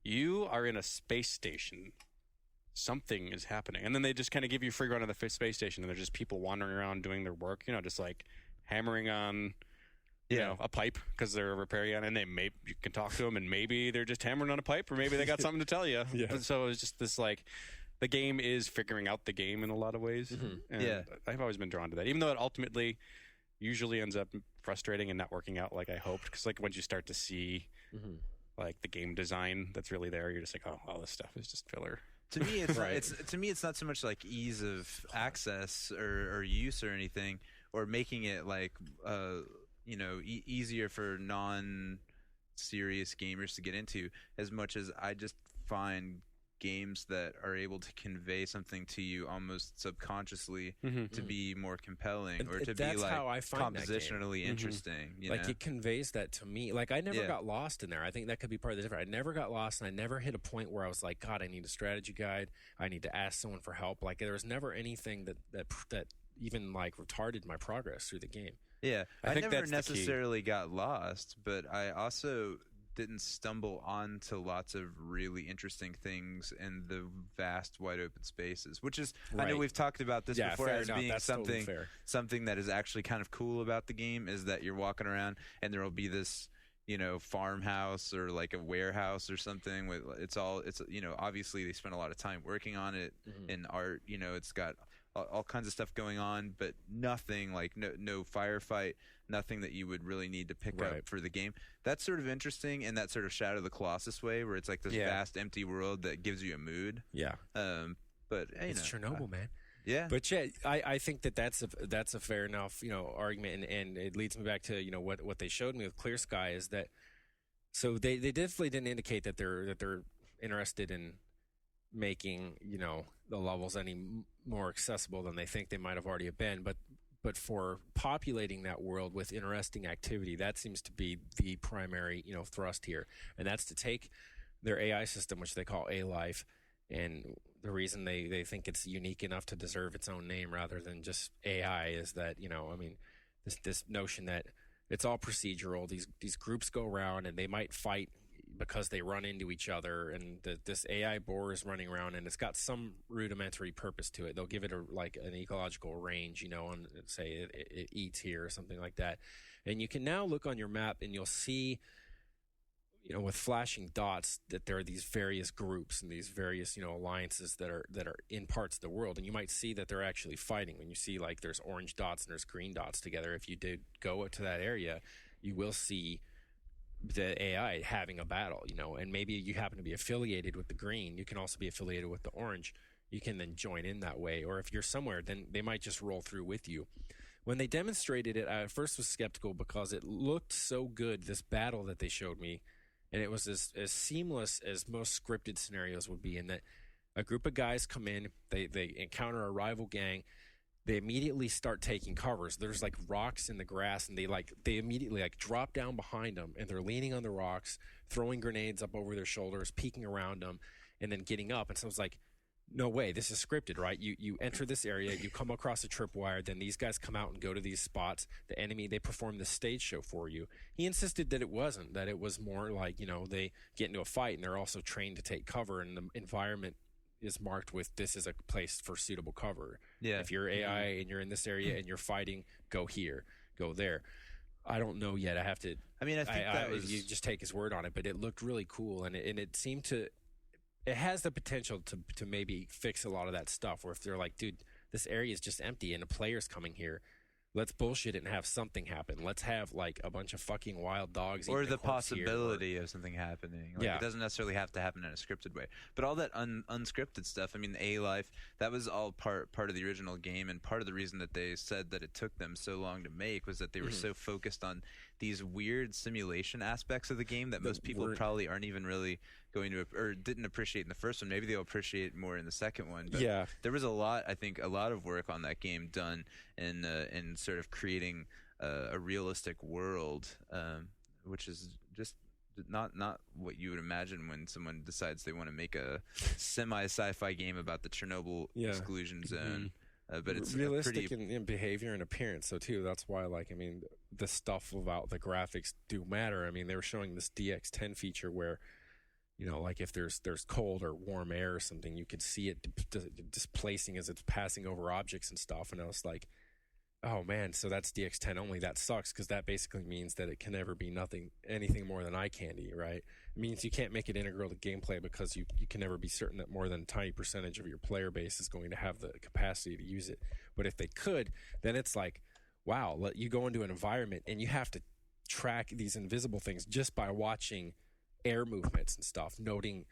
you are in a space station. Something is happening. And then they just kind of give you free run of the space station, and there's just people wandering around doing their work, just like hammering on a pipe because they're repairing it, and you can talk to them, and maybe they're just hammering on a pipe, or maybe they got something to tell you. Yeah. So it's just this like the game is figuring out the game in a lot of ways. Mm-hmm. And I've always been drawn to that, even though it ultimately usually ends up frustrating and not working out like I hoped, because like once you start to see like the game design that's really there, you're just like, oh, all this stuff is just filler. To me, it's not so much like ease of access or use or anything, or making it like easier for non-serious gamers to get into, as much as I just find games that are able to convey something to you almost subconsciously to be more compelling, or to be like how I find compositionally interesting. It conveys that to me. Like I never got lost in there. I think that could be part of the difference. I never got lost, and I never hit a point where I was like, God, I need a strategy guide. I need to ask someone for help. Like there was never anything that even like retarded my progress through the game. Yeah, I think never that's necessarily got lost, but I also didn't stumble onto lots of really interesting things in the vast wide open spaces, which is I know we've talked about this before as being something that is actually kind of cool about the game, is that you're walking around and there will be this farmhouse or like a warehouse or something with it's obviously they spent a lot of time working on it in art, it's got all kinds of stuff going on, but nothing like no firefight, nothing that you would really need to pick up for the game. That's sort of interesting in that sort of Shadow of the Colossus way, where it's like this vast empty world that gives you a mood. Yeah. But it's Chernobyl, man. Yeah. But I think that's a fair enough argument, and it leads me back to what they showed me with Clear Sky is that so they definitely didn't indicate that they're interested in making the levels any more accessible than they think they might have already been, but for populating that world with interesting activity, that seems to be the primary thrust here, and that's to take their AI system, which they call A-Life, and the reason they think it's unique enough to deserve its own name rather than just AI is that this notion that it's all procedural. These groups go around and they might fight because they run into each other, and this AI boar is running around, and it's got some rudimentary purpose to it. They'll give it an ecological range, and say it eats here or something like that. And you can now look on your map and you'll see with flashing dots, that there are these various groups and these various, alliances that are in parts of the world, and you might see that they're actually fighting. When you see like there's orange dots and there's green dots together, if you did go to that area, you will see the AI having a battle, and maybe you happen to be affiliated with the green. You can also be affiliated with the orange. You can then join in that way, or if you're somewhere, then they might just roll through with you. When they demonstrated it, I at first was skeptical because it looked so good, this battle that they showed me, and it was as seamless as most scripted scenarios would be, in that a group of guys come in, they encounter a rival gang, they immediately start taking covers. There's like rocks in the grass, and they immediately like drop down behind them, and they're leaning on the rocks, throwing grenades up over their shoulders, peeking around them, and then getting up. And so it's like, no way, this is scripted, right? You enter this area, you come across a tripwire, then these guys come out and go to these spots. The enemy, they perform the stage show for you. He insisted that it wasn't, that it was more like, they get into a fight and they're also trained to take cover, and the environment is marked with, this is a place for suitable cover. Yeah. If you're AI and you're in this area and you're fighting, go here, go there. I don't know yet. I think you just take his word on it, but it looked really cool, and it seemed to. It has the potential to maybe fix a lot of that stuff, where if they're like, dude, this area is just empty and a player's coming here, let's bullshit it and have something happen. Let's have like a bunch of fucking wild dogs. Or the possibility of something happening. Like, it doesn't necessarily have to happen in a scripted way. But all that unscripted stuff, I mean, A-Life, that was all part of the original game, and part of the reason that they said that it took them so long to make was that they were so focused on these weird simulation aspects of the game that most people probably aren't even really going to, or didn't appreciate in the first one. Maybe they'll appreciate more in the second one. But there was a lot of work on that game done in sort of creating a realistic world, which is just not what you would imagine when someone decides they want to make a semi-sci-fi game about the Chernobyl exclusion zone. But it's realistic in behavior and appearance, so too. That's why, the stuff about the graphics do matter. I mean, they were showing this DX10 feature where, if there's cold or warm air or something, you could see it displacing as it's passing over objects and stuff. And I was like, oh man, so that's DX10 only. That sucks, because that basically means that it can never be anything more than eye candy, right? It means you can't make it integral to gameplay, because you can never be certain that more than a tiny percentage of your player base is going to have the capacity to use it. But if they could, then it's like, wow, you go into an environment and you have to track these invisible things just by watching air movements and stuff, noting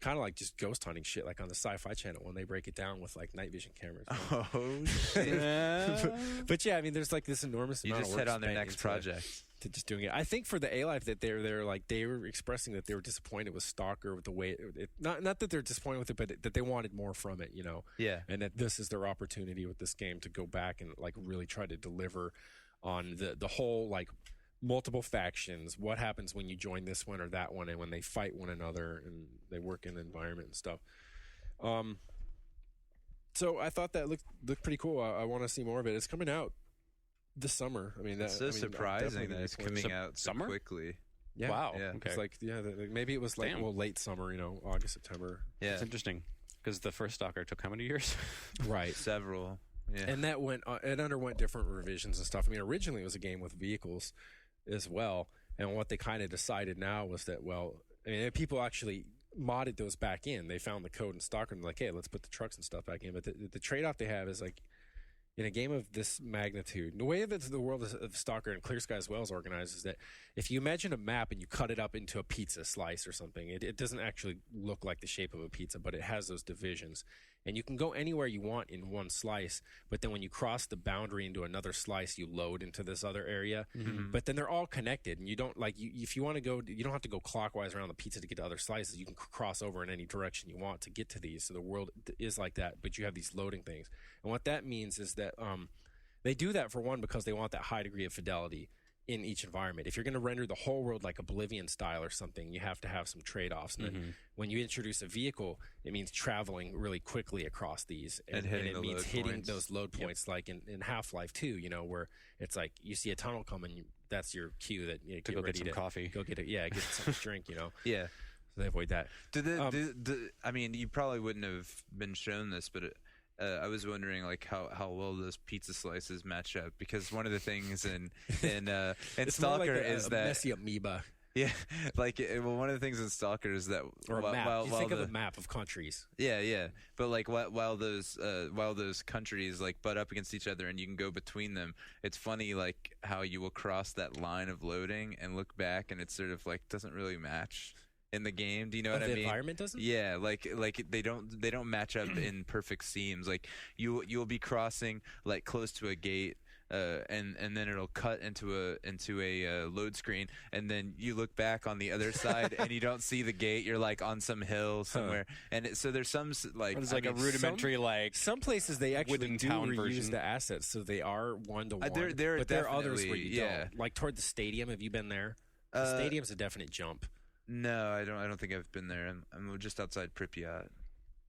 kind of like just ghost hunting shit, like on the Sci-Fi Channel when they break it down with like night vision cameras. Oh, shit. But yeah, I mean, there's like this enormous amount of work. You just hit on their next project. To just doing it. I think for the A-Life that they were expressing that they were disappointed with S.T.A.L.K.E.R, with the way not that they're disappointed with it, but that they wanted more from it, Yeah. And that this is their opportunity with this game to go back and like really try to deliver on the whole, like, multiple factions, what happens when you join this one or that one, and when they fight one another and they work in the environment and stuff. So I thought that looked pretty cool. I want to see more of it. It's coming out this summer. I mean, that's surprising that it's coming out so quickly. Yeah. Wow. Yeah. Okay. It's like, maybe it was like late summer, August, September. Yeah, it's interesting, because the first S.T.A.L.K.E.R took how many years? Right. Several. Yeah. And that it underwent different revisions and stuff. I mean, originally it was a game with vehicles as well, and what they kind of decided now was that, people actually modded those back in. They found the code in S.T.A.L.K.E.R and like, hey, let's put the trucks and stuff back in. But the trade-off they have is like, in a game of this magnitude, the way that the world of S.T.A.L.K.E.R and Clear Sky as well is organized is that if you imagine a map and you cut it up into a pizza slice or something, it doesn't actually look like the shape of a pizza, but it has those divisions. And you can go anywhere you want in one slice, but then when you cross the boundary into another slice, you load into this other area. Mm-hmm. But then they're all connected, and you don't if you want to go, you don't have to go clockwise around the pizza to get to other slices. You can cross over in any direction you want to get to these. So the world is like that, but you have these loading things. And what that means is that they do that, for one, because they want that high degree of fidelity in each environment. If you're going to render the whole world like Oblivion style or something, you have to have some trade-offs. And then when you introduce a vehicle, it means traveling really quickly across these, and it means hitting those load points, like in Half-Life 2, where it's like you see a tunnel coming, that's your cue that to go get some coffee, go get it, get something to drink, Yeah. So they avoid that. I mean, you probably wouldn't have been shown this, but I was wondering like how well those pizza slices match up, because one of the things in it's S.T.A.L.K.E.R like is that messy amoeba. Yeah, like one of the things in Stalker is that Or a map. You think of a map of countries. Yeah. But like while those countries like butt up against each other and you can go between them, it's funny like how you will cross that line of loading and look back and it's sort of like doesn't really match in the game. Do you know what I mean? The environment doesn't? Yeah, like they don't match up in perfect seams. Like you'll be crossing like close to a gate. And then it'll cut into a load screen, and then you look back on the other side and you don't see the gate. You're like on some hill somewhere, and so there's some like There's like a rudimentary some places they actually wooden do town reuse version. the assets, so they are one-to-one. There but there are others where you yeah. don't. Like toward the stadium. Have you been there? The stadium's a definite jump. No, I don't think I've been there. I'm just outside Pripyat.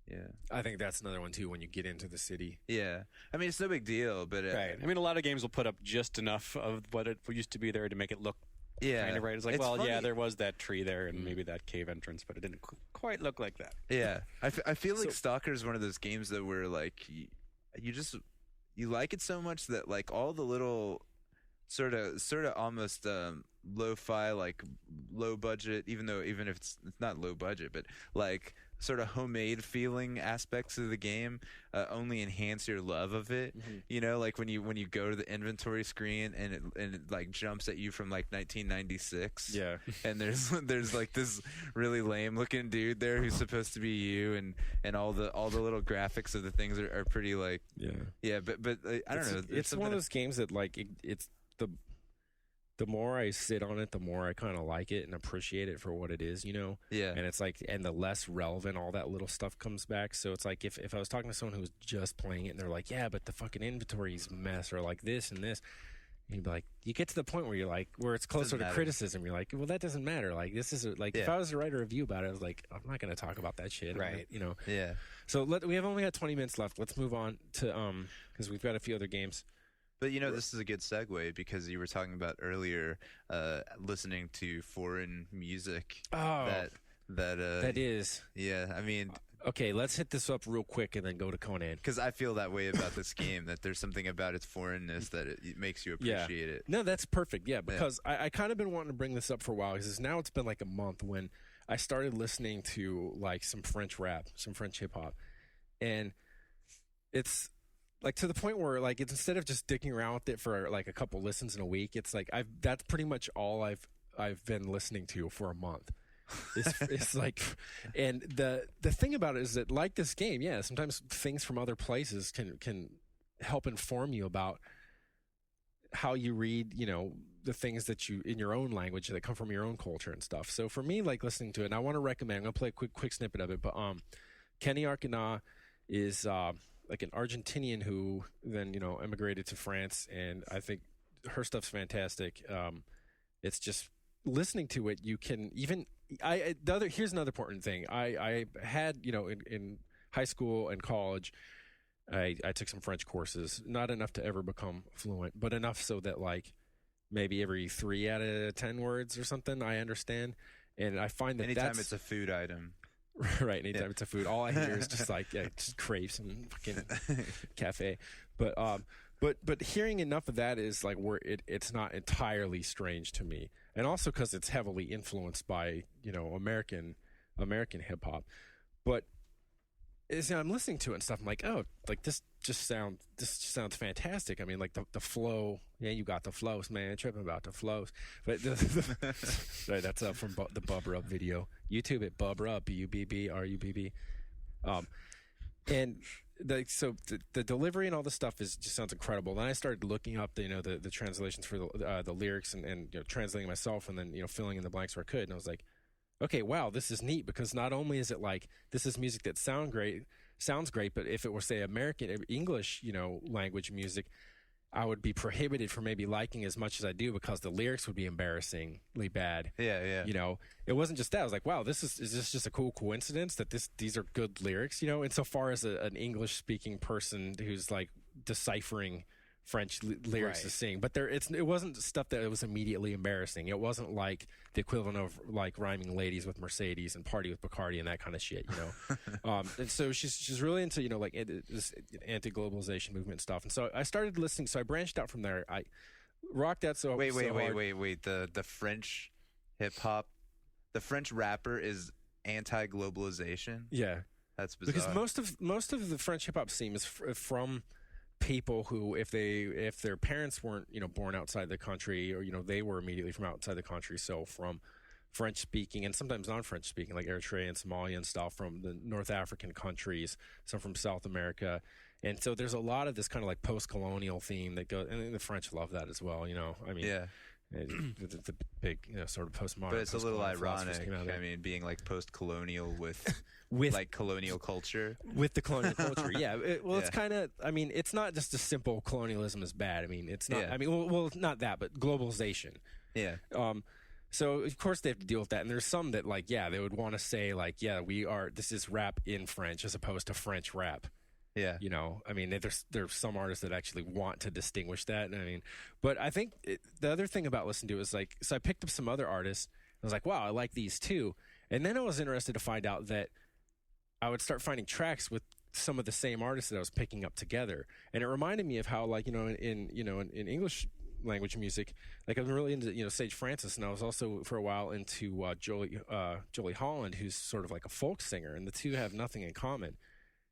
Yeah, I think that's another one too when you get into the city. Yeah, I mean it's no big deal, but right. I mean, a lot of games will put up just enough of what it used to be there to make it look kind of right. It's like, it's funny. Yeah, there was that tree there and maybe that cave entrance, but it didn't quite look like that. Yeah, I feel like Stalker is one of those games that where like you like it so much that like all the little sort of almost lo-fi, like low budget, even if it's not low budget, but like sort of homemade feeling aspects of the game only enhance your love of it. Mm-hmm. You know, like when you go to the inventory screen and it like jumps at you from like 1996. Yeah, and there's like this really lame looking dude there who's supposed to be you, and all the little graphics of the things are pretty like but I don't know. It's one of those games that like it's the more I sit on it, the more I kind of like it and appreciate it for what it is, you know? Yeah. And it's like, and the less relevant all that little stuff comes back. So it's like, if I was talking to someone who was just playing it and they're like, yeah, but the fucking inventory's a mess, or like this and this, and you'd be like, you get to the point where you're like, where it's closer to criticism. You're like, well, that doesn't matter. Like, this is like, if I was to write a review about it, I was like, I'm not going to talk about that shit. Right. You know? Yeah. So we have only got 20 minutes left. Let's move on to, because we've got a few other games. But, you know, this is a good segue because you were talking about earlier listening to foreign music. Oh, that is. Yeah, I mean... Okay, let's hit this up real quick and then go to Conan. Because I feel that way about this game, that there's something about its foreignness that it makes you appreciate it. No, that's perfect. Yeah, because I kind of been wanting to bring this up for a while because now it's been like a month when I started listening to like some French rap, some French hip-hop. And it's... like to the point where like it's instead of just dicking around with it for like a couple listens in a week, it's like that's pretty much all I've been listening to for a month. It's like, and the thing about it is that like this game, yeah, sometimes things from other places can help inform you about how you read, you know, the things that you in your own language that come from your own culture and stuff. So for me, like listening to it, and I want to recommend. I'm gonna play a quick snippet of it, but Kenny Arcana is like an Argentinian who then, you know, emigrated to France, and I think her stuff's fantastic. It's just listening to it, you can even here's another important thing. I had, you know, in high school and college, I took some French courses, not enough to ever become fluent, but enough so that like maybe every 3 out of 10 words or something I understand. And I find that anytime it's a food item. Right, anytime it's a food, all I hear is just like just crepes and fucking cafe. But hearing enough of that is like where it's not entirely strange to me, and also because it's heavily influenced by, you know, American hip hop. But as I'm listening to it and stuff, I'm like, oh, like this just sounds fantastic. I mean, like the flow. Yeah, you got the flows, man. Tripping about the flows. But sorry, that's from the Bub Rub video. YouTube it, Bub Rub, BUBBRUBB. And the delivery and all the stuff just sounds incredible. Then I started looking up the translations for the lyrics and you know, translating myself, and then, you know, filling in the blanks where I could. And I was like, okay, wow, this is neat, because not only is it like this is music that sounds great, but if it were, say, American English, you know, language music, I would be prohibited from maybe liking as much as I do, because the lyrics would be embarrassingly bad. Yeah. You know, it wasn't just that. I was like, wow, is this just a cool coincidence that these are good lyrics, you know? Insofar as an English speaking person who's like deciphering French lyrics to sing, but it wasn't stuff that was immediately embarrassing. It wasn't like the equivalent of like rhyming ladies with Mercedes and party with Bacardi and that kind of shit, you know. And so she's really into, you know, like this anti-globalization movement stuff. And so I started listening. So I branched out from there. I rocked that. So wait. The French hip hop, the French rapper is anti-globalization. Yeah, that's bizarre. Because most of the French hip hop scene is from people who, if their parents weren't born outside the country, or they were immediately from outside the country, so from French speaking and sometimes non-French speaking, like Eritrea and Somalia and stuff, from the North African countries, some from South America. And so there's a lot of this kind of like post-colonial theme that goes, and the French love that as well. I mean, yeah. The big, sort of postmodern. But it's a little ironic. I mean, being like post-colonial with like colonial culture. With the colonial culture, yeah. It's kind of. I mean, it's not just a simple colonialism is bad. I mean, it's not. Yeah. I mean, well, not that, but globalization. Yeah. So of course they have to deal with that, and there's some that they would want to say this is rap in French as opposed to French rap. Yeah. I mean, there's some artists that actually want to distinguish that. I mean, but I think the other thing about listening to it is so I picked up some other artists. I was like, wow, I like these too. And then I was interested to find out that I would start finding tracks with some of the same artists that I was picking up together. And it reminded me of how, in English language music, like I'm really into Sage Francis, and I was also for a while into Jolie Holland, who's sort of like a folk singer, and the two have nothing in common.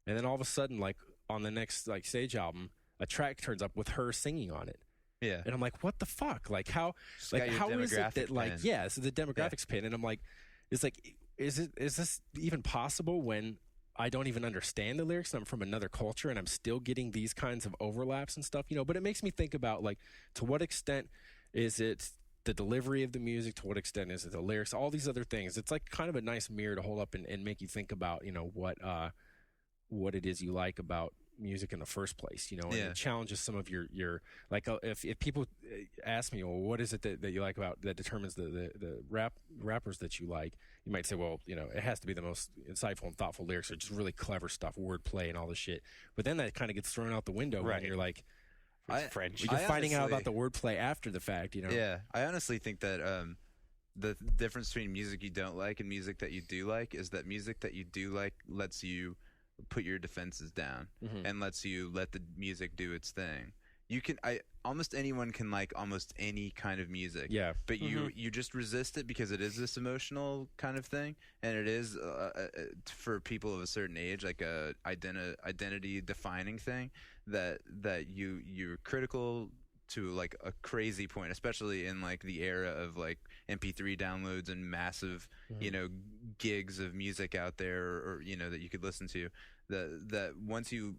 And then all of a sudden, like on the next Sage album, a track turns up with her singing on it. Yeah. And I'm like, what the fuck? Like how is it that so the demographics pin, and I'm like, is this even possible when I don't even understand the lyrics and I'm from another culture and I'm still getting these kinds of overlaps and stuff, but it makes me think about to what extent is it the delivery of the music, to what extent is it the lyrics, all these other things. It's like kind of a nice mirror to hold up and make you think about, what it is you like about music in the first place, and it challenges some of your if people ask me, well, what is it that you like about that determines the rappers that you like, you might say, well, it has to be the most insightful and thoughtful lyrics, or just really clever stuff, wordplay and all this shit. But then that kind of gets thrown out the window when you're like, French. You're finding out about the wordplay after the fact, Yeah, I honestly think that the difference between music you don't like and music that you do like is that music that you do like lets you put your defenses down and lets you let the music do its thing. Almost anyone can like almost any kind of music. Yeah. But you just resist it because it is this emotional kind of thing, and it is for people of a certain age like a identity defining thing that you're critical to like a crazy point, especially in like the era of like MP3 downloads and massive, gigs of music out there, or that you could listen to. That once you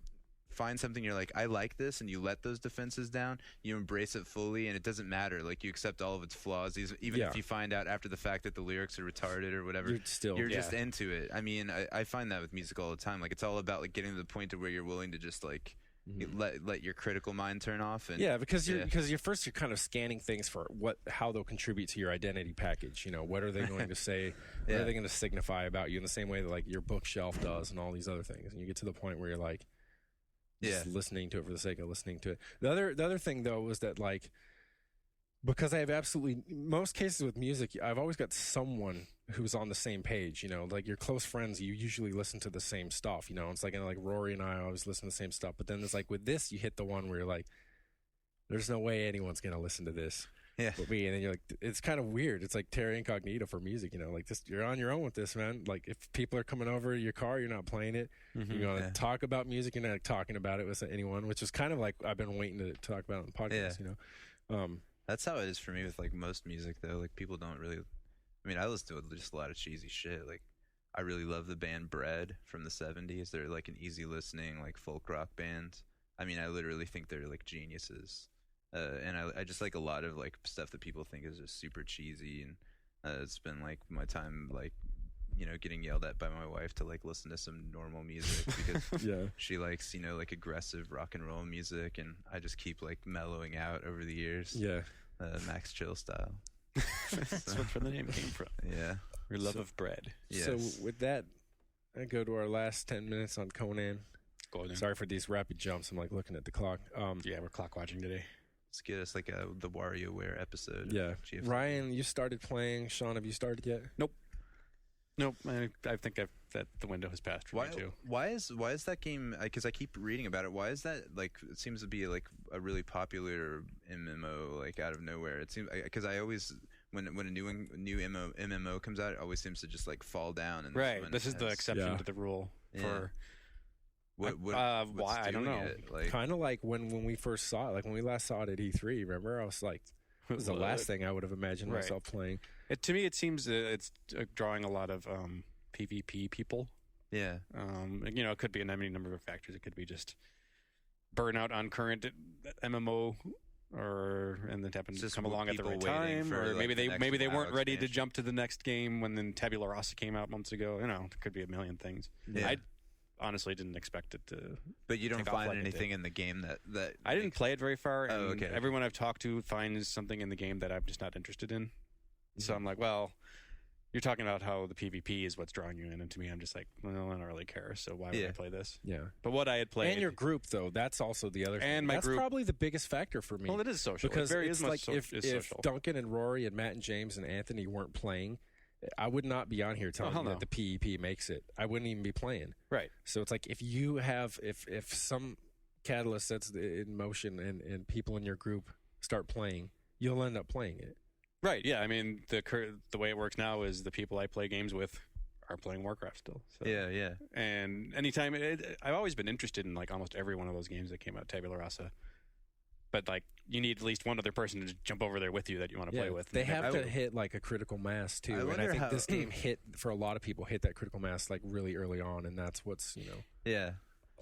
find something you're like, I like this, and you let those defenses down, you embrace it fully, and it doesn't matter. Like you accept all of its flaws, even if you find out after the fact that the lyrics are retarded or whatever. You're just into it. I mean, I find that with music all the time. Like it's all about like getting to the point to where you're willing to just like. Let your critical mind turn off, and because you're kind of scanning things for how they'll contribute to your identity package. What are they going to say? What are they going to signify about you in the same way that like your bookshelf does, and all these other things. And you get to the point where you're like, just listening to it for the sake of listening to it. The other thing though was that like, because I have most cases with music, I've always got someone who's on the same page, like your close friends, you usually listen to the same stuff, it's like Rory and I always listen to the same stuff, but then it's like with this, you hit the one where you're like, there's no way anyone's going to listen to this but me, and then you're like, it's kind of weird. It's like terra incognita for music, like this, you're on your own with this, man. Like if people are coming over to your car, you're not playing it. You're going to talk about music, you're not talking about it with anyone, which is kind of like I've been waiting to talk about it on the podcast, That's how it is for me with like most music though. Like people don't really, I mean, I listen to just a lot of cheesy shit. Like I really love the band Bread from the 70s. They're like an easy listening like folk rock band. I mean, I literally think they're like geniuses. And I just like a lot of like stuff that people think is just super cheesy, and it's been like my time like getting yelled at by my wife to like listen to some normal music because she likes like aggressive rock and roll music, and I just keep like mellowing out over the years. Max Chill style. That's where the name came from. Your love of bread. Yes. So with that, I go to our last 10 minutes on Conan. Sorry for these rapid jumps. I'm like looking at the clock. We're clock watching today. Let's get us like the WarioWare episode. Yeah. Ryan, you started playing. Sean, have you started yet? Nope. I think that the window has passed for me too. Why is that game? Because I keep reading about it. Why is that like? It seems to be like a really popular MMO like out of nowhere. It seems because I always when a new MMO comes out, it always seems to just like fall down. And right. This is the exception to the rule for. Why? I don't know. Kind of like when we first saw it, like when we last saw it at E3. Remember, I was like, "This is the last thing I would have imagined myself playing." To me, it seems it's drawing a lot of PvP people. Yeah. It could be any number of factors. It could be just burnout on current MMO, and then happen to come along at the right time, or maybe they weren't ready to jump to the next game when then Tabula Rasa came out months ago. There could be a million things. Yeah. I honestly didn't expect it to. But you don't find anything in the game that I didn't play it very far. And okay. Everyone I've talked to finds something in the game that I'm just not interested in. Mm-hmm. So I'm like, well, you're talking about how the PvP is what's drawing you in, and to me, I'm just like, well, I don't really care. So why would I play this? Yeah. But what I had played, and your group though, that's also the other thing. And my that's group, probably the biggest factor for me. Well, it is social because it's like if Duncan and Rory and Matt and James and Anthony weren't playing, I would not be on here telling you that the PEP makes it. I wouldn't even be playing. Right. So it's like if you have if some catalyst sets in motion and people in your group start playing, you'll end up playing it. Right. Yeah. I mean, the way it works now is the people I play games with are playing Warcraft still. So. Yeah. And anytime I've always been interested in like almost every one of those games that came out, Tabula Rasa. But like you need at least one other person to jump over there with you that you want to play with. They have to hit like a critical mass too, and I think this game hit for a lot of people hit that critical mass like really early on, and that's what's Yeah.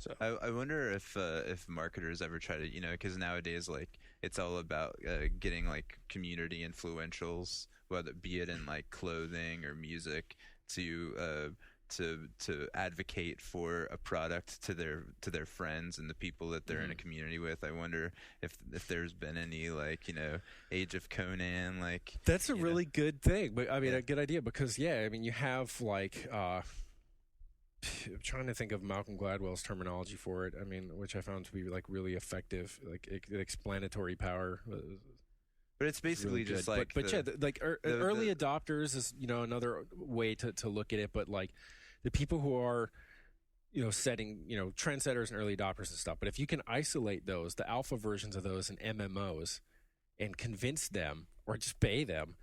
So I wonder if marketers ever try to because nowadays like it's all about getting like community influentials, whether be it in like clothing or music, to advocate for a product to their friends and the people that they're in a community with. I wonder if there's been any like Age of Conan like. That's a really good thing, but I mean a good idea because you have like. I'm trying to think of Malcolm Gladwell's terminology for it. I mean, which I found to be like really effective, like explanatory power. But it's basically really just like, early adopters is another way to look at it. But like the people who are setting trendsetters and early adopters and stuff. But if you can isolate those, the alpha versions of those in MMOs, and convince them or just pay them.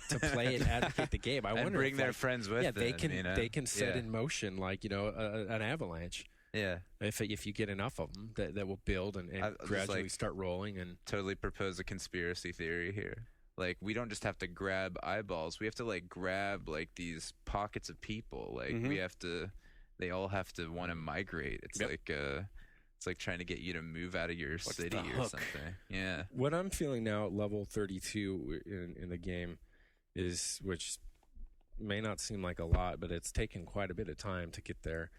To play and advocate the game. I wonder bring their friends with them. They can set in motion like an avalanche. Yeah. If you get enough of them that will build and gradually start rolling and totally propose a conspiracy theory here. Like we don't just have to grab eyeballs. We have to like grab like these pockets of people. Like they all have to want to migrate. It's it's like trying to get you to move out of your city or something. Yeah. What I'm feeling now at level 32 in the game is, which may not seem like a lot, but it's taken quite a bit of time to get there.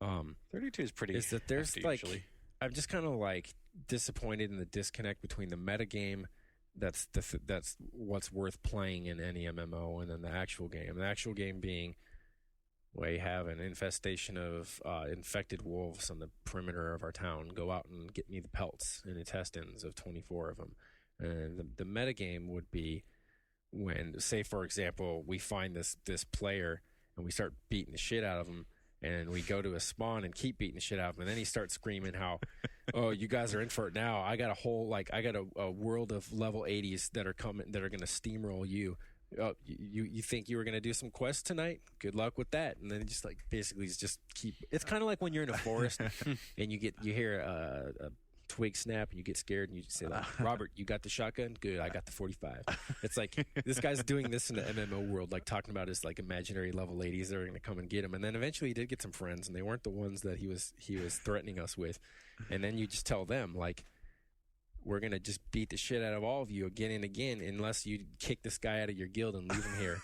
32 is pretty. Is that there's like usually. I'm just kind of like disappointed in the disconnect between the metagame that's what's worth playing in any MMO and then the actual game. The actual game being. We have an infestation of infected wolves on the perimeter of our town. Go out and get me the pelts and intestines of 24 of them. And the metagame would be when, say, for example, we find this player and we start beating the shit out of him, and we go to a spawn and keep beating the shit out of him, and then he starts screaming how, "Oh, you guys are in for it now! I got a world of level 80s that are coming that are going to steamroll you." Oh, you think you were going to do some quests tonight? Good luck with that. And then it just like basically just keep. It's kind of like when you're in a forest and you hear a twig snap and you get scared and you just say like, Robert, you got the shotgun? Good, I got the 45. It's like this guy's doing this in the MMO world, like talking about his like imaginary level 80s that are going to come and get him. And then eventually he did get some friends, and they weren't the ones that he was threatening us with. And then you just tell them like, we're going to just beat the shit out of all of you again and again unless you kick this guy out of your guild and leave him here.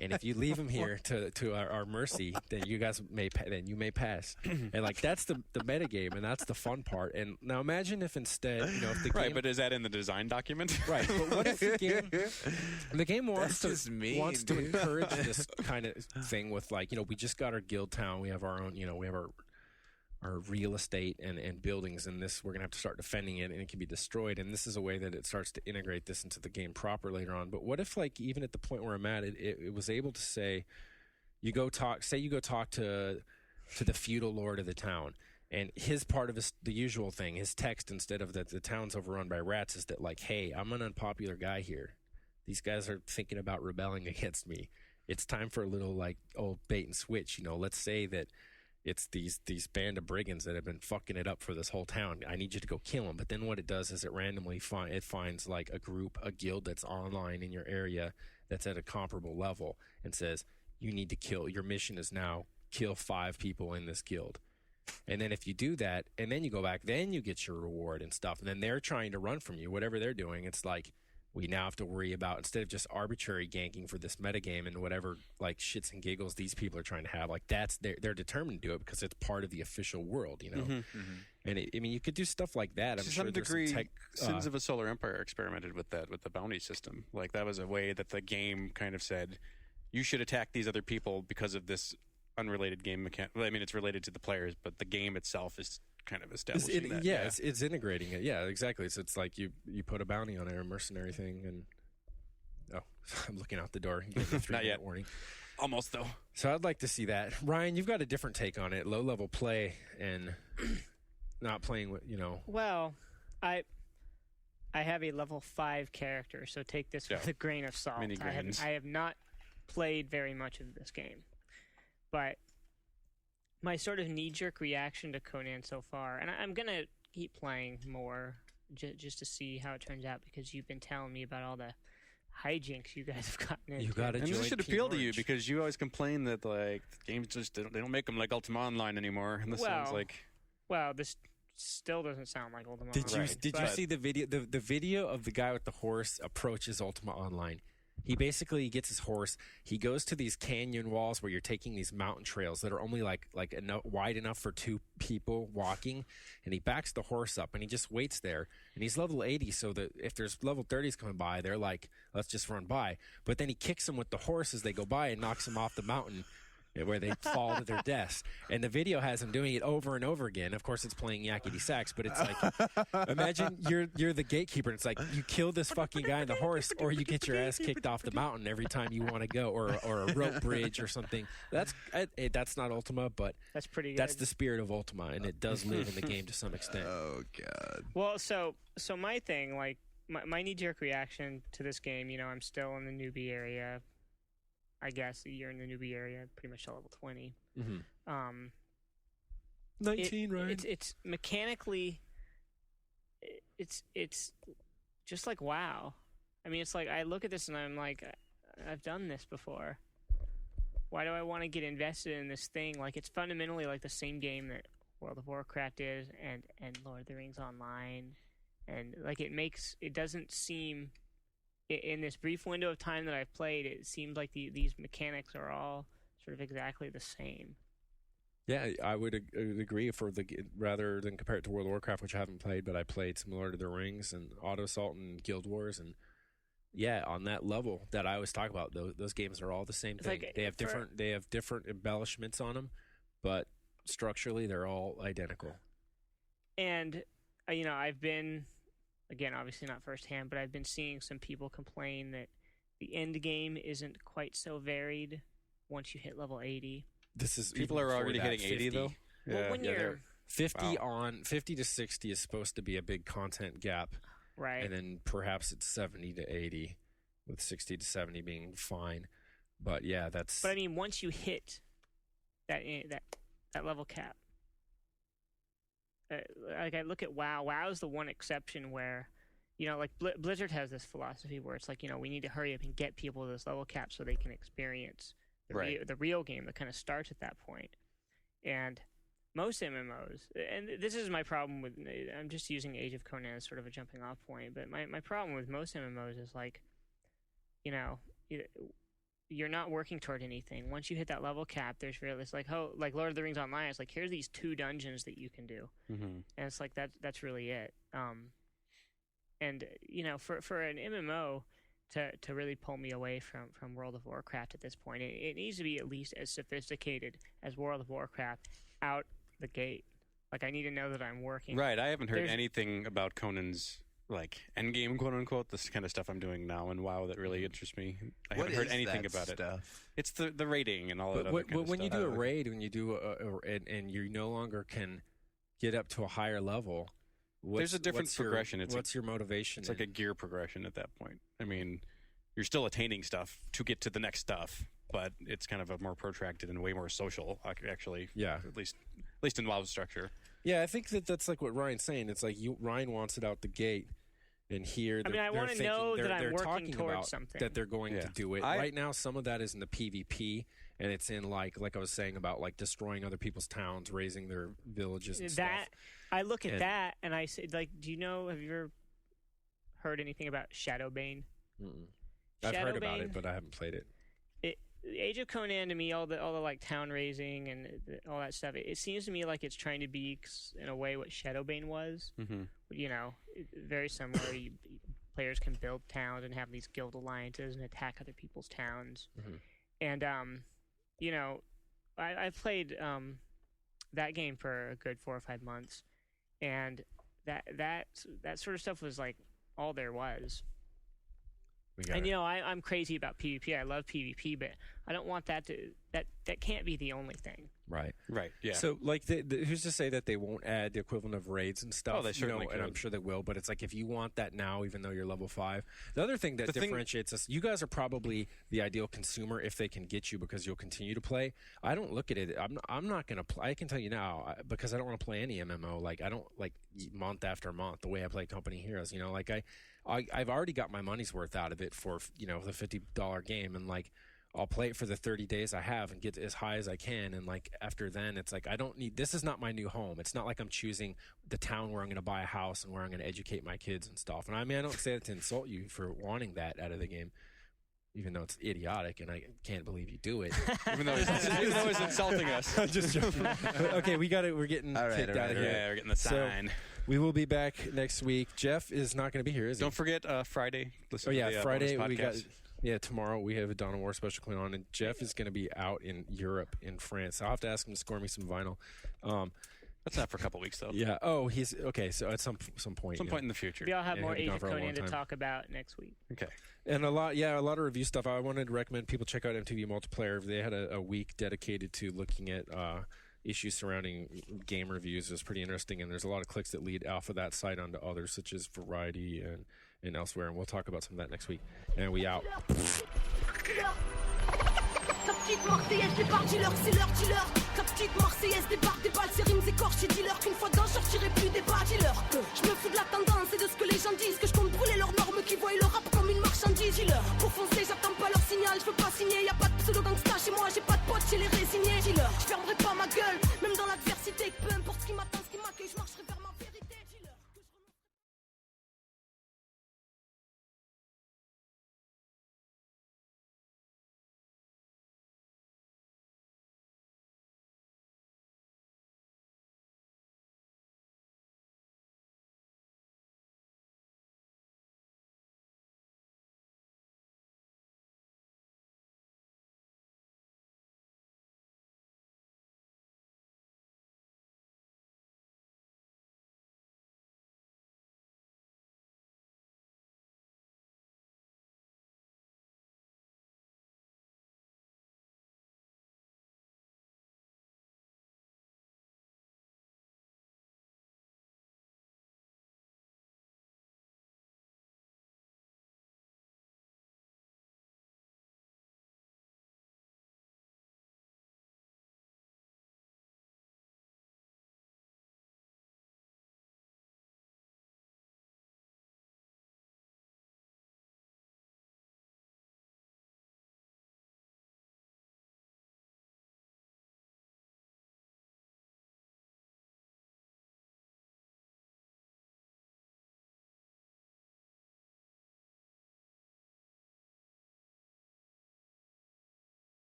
And if you leave him here to our mercy, then you guys may pass. And like that's the metagame, and that's the fun part. And now imagine if instead, if the game... Right, but is that in the design document? Right, but what if the game wants to encourage this kind of thing with like, we just got our guild town, we have our own, we have our real estate and buildings, and this we're going to have to start defending it, and it can be destroyed, and this is a way that it starts to integrate this into the game proper later on. But what if like even at the point where I'm at, it was able to say you go talk to the feudal lord of the town, and his part of the usual thing, his text, instead of that the town's overrun by rats, is that like, hey, I'm an unpopular guy here, these guys are thinking about rebelling against me. It's time for a little like old bait and switch. Let's say that it's these band of brigands that have been fucking it up for this whole town. I need you to go kill them. But then what it does is it randomly finds like a guild that's online in your area that's at a comparable level and says, you need to kill. Your mission is now kill 5 people in this guild. And then if you do that, and then you go back, then you get your reward and stuff. And then they're trying to run from you, whatever they're doing. It's like we now have to worry about, instead of just arbitrary ganking for this metagame and whatever like shits and giggles these people are trying to have, like they're determined to do it because it's part of the official world, And you could do stuff like that. I'm to sure some there's degree, some tech, Sins of a Solar Empire experimented with that with the bounty system. Like that was a way that the game kind of said, you should attack these other people because of this unrelated game mechanic. Well, I mean, it's related to the players, but the game itself is kind of establishing that. Yeah, it's integrating it. Yeah, exactly. So it's like you put a bounty on a mercenary thing, and I'm looking out the door. You gave me a 3-minute warning. Almost though. So I'd like to see that. Ryan, you've got a different take on it. Low level play and not playing with Well, I have a level 5 character, so take this with a grain of salt. Mini grains. I have not played very much of this game, but my sort of knee-jerk reaction to Conan so far, and I'm going to keep playing more just to see how it turns out, because you've been telling me about all the hijinks you guys have gotten into. You got to join. And this should appeal to you, Orange. because you always complain that like the games just they don't make them like Ultima Online anymore. And this sounds like this still doesn't sound like Ultima Did you Online. you see the video? The video of the guy with the horse approaches Ultima Online. He basically gets his horse. He goes to these canyon walls where you're taking these mountain trails that are only like wide enough for 2 people walking, and he backs the horse up and he just waits there. And he's level 80, so that if there's level 30s coming by, they're like, let's just run by. But then he kicks them with the horse as they go by and knocks them off the mountain, where they fall to their deaths. And the video has him doing it over and over again. Of course, it's playing yakety sax, but it's like, imagine you're the gatekeeper, and it's like, you kill this fucking guy on the horse, or you get your ass kicked off the mountain every time you want to go, or a rope bridge or something. That's not Ultima, but that's pretty good. That's the spirit of Ultima, and it does live in the game to some extent. Oh, God. Well, so my thing, like, my knee-jerk reaction to this game, I'm still in the newbie area. I guess you're in the newbie area, pretty much till level 20. Mm-hmm. 19, right? It's mechanically, it's just like WoW. I mean, it's like I look at this and I'm like, I've done this before. Why do I want to get invested in this thing? Like, it's fundamentally like the same game that World of Warcraft is, and Lord of the Rings Online, and like it doesn't seem. In this brief window of time that I've played, it seems like these mechanics are all sort of exactly the same. Yeah, I would agree. Rather than compare it to World of Warcraft, which I haven't played, but I played some Lord of the Rings and Auto Assault and Guild Wars, and on that level that I always talk about, those games are all the same thing. Like, they have different embellishments on them, but structurally they're all identical. And I've been. Again, obviously not firsthand, but I've been seeing some people complain that the end game isn't quite so varied once you hit level 80. People are already hitting 80 though. Well, when you're 50 50 to 60 is supposed to be a big content gap, right, and then perhaps it's 70 to 80, with 60 to 70 being fine. But yeah, that's. But I mean, once you hit that level cap. Like I look at WoW. WoW is the one exception where, like Blizzard has this philosophy where it's like, we need to hurry up and get people to this level cap so they can experience the real game that kind of starts at that point. And most MMOs, and this is my problem with, I'm just using Age of Conan as sort of a jumping off point, but my problem with most MMOs is like, you're not working toward anything. Once you hit that level cap, there's really, it's like Lord of the Rings Online. It's like, here's these 2 dungeons that you can do, and it's like that's really it. And for an MMO to really pull me away from World of Warcraft at this point, it needs to be at least as sophisticated as World of Warcraft out the gate. Like, I need to know that I'm working. Right. I haven't heard anything about Conan's like endgame, quote unquote, this kind of stuff I'm doing now in WoW that really interests me. I haven't heard anything about it. It's the raiding and all that. When you do a raid, when you do and you no longer can get up to a higher level, there's a different progression. What's your motivation? It's like a gear progression at that point. I mean, you're still attaining stuff to get to the next stuff, but it's kind of a more protracted and way more social, actually. Yeah. At least in WoW structure. Yeah, I think that's like what Ryan's saying. It's like Ryan wants it out the gate, and here I want to know that I'm working towards something. That they're going to do it. Right now, some of that is in the PvP, and it's in like I was saying about like destroying other people's towns, raising their villages and stuff. I look at that and I say, like, have you ever heard anything about Shadowbane? I've heard about it, but I haven't played it. Age of Conan, to me, all the like town raising and all that stuff, it seems to me like it's trying to be in a way what Shadowbane was. You know, very similar. Players can build towns and have these guild alliances and attack other people's towns. And you know, I've played that game for a good 4 or 5 months, and that sort of stuff was like all there was. And, you know, I'm crazy about PvP. I love PvP, but I don't want that can't be the only thing. Right. Yeah. So, like, who's to say that they won't add the equivalent of raids and stuff? Oh, they certainly could. And I'm sure they will, but it's like if you want that now, even though you're level 5. The other thing that differentiates us, you guys are probably the ideal consumer if they can get you because you'll continue to play. I don't look at it. I'm not going to play. I can tell you now, because I don't want to play any MMO. Like, I don't, like, month after month, the way I play Company Heroes. You know, like, I've already got my money's worth out of it for, you know, the $50 game, and like I'll play it for the 30 days I have and get as high as I can, and like after then it's like I don't need, this is not my new home. It's not like I'm choosing the town where I'm going to buy a house and where I'm going to educate my kids and stuff. And I mean, I don't say that to insult you for wanting that out of the game, even though it's idiotic and I can't believe you do it. even though he's insulting us. I'm just joking. Okay, we're getting kicked out of here. Yeah, we're getting the sign. So, we will be back next week. Jeff is not going to be here, is he? Don't forget Friday. Friday we got. Yeah, tomorrow we have a Dawn of War special going on, and Jeff is going to be out in Europe, in France. So I'll have to ask him to score me some vinyl. That's not for a couple weeks, though. Yeah. Oh, he's okay. So at some point. Some point in the future. Maybe I'll have more Age of Conan to talk about next week. Okay. And a lot of review stuff. I wanted to recommend people check out MTV Multiplayer. They had a week dedicated to looking at issues surrounding game reviews. Is pretty interesting, and there's a lot of clicks that lead off of that site onto others, such as Variety and elsewhere. And we'll talk about some of that next week. And we out. Sa petite Marseillaise débarque, dis-leur que c'est l'heure, dis-leur. Sa petite Marseillaise débarque, des balles, ses rimes écorchées, dis-leur qu'une fois dedans, je sortirai plus des bas, dis-leur que je me fous de la tendance et de ce que les gens disent, que je compte brûler leur nom.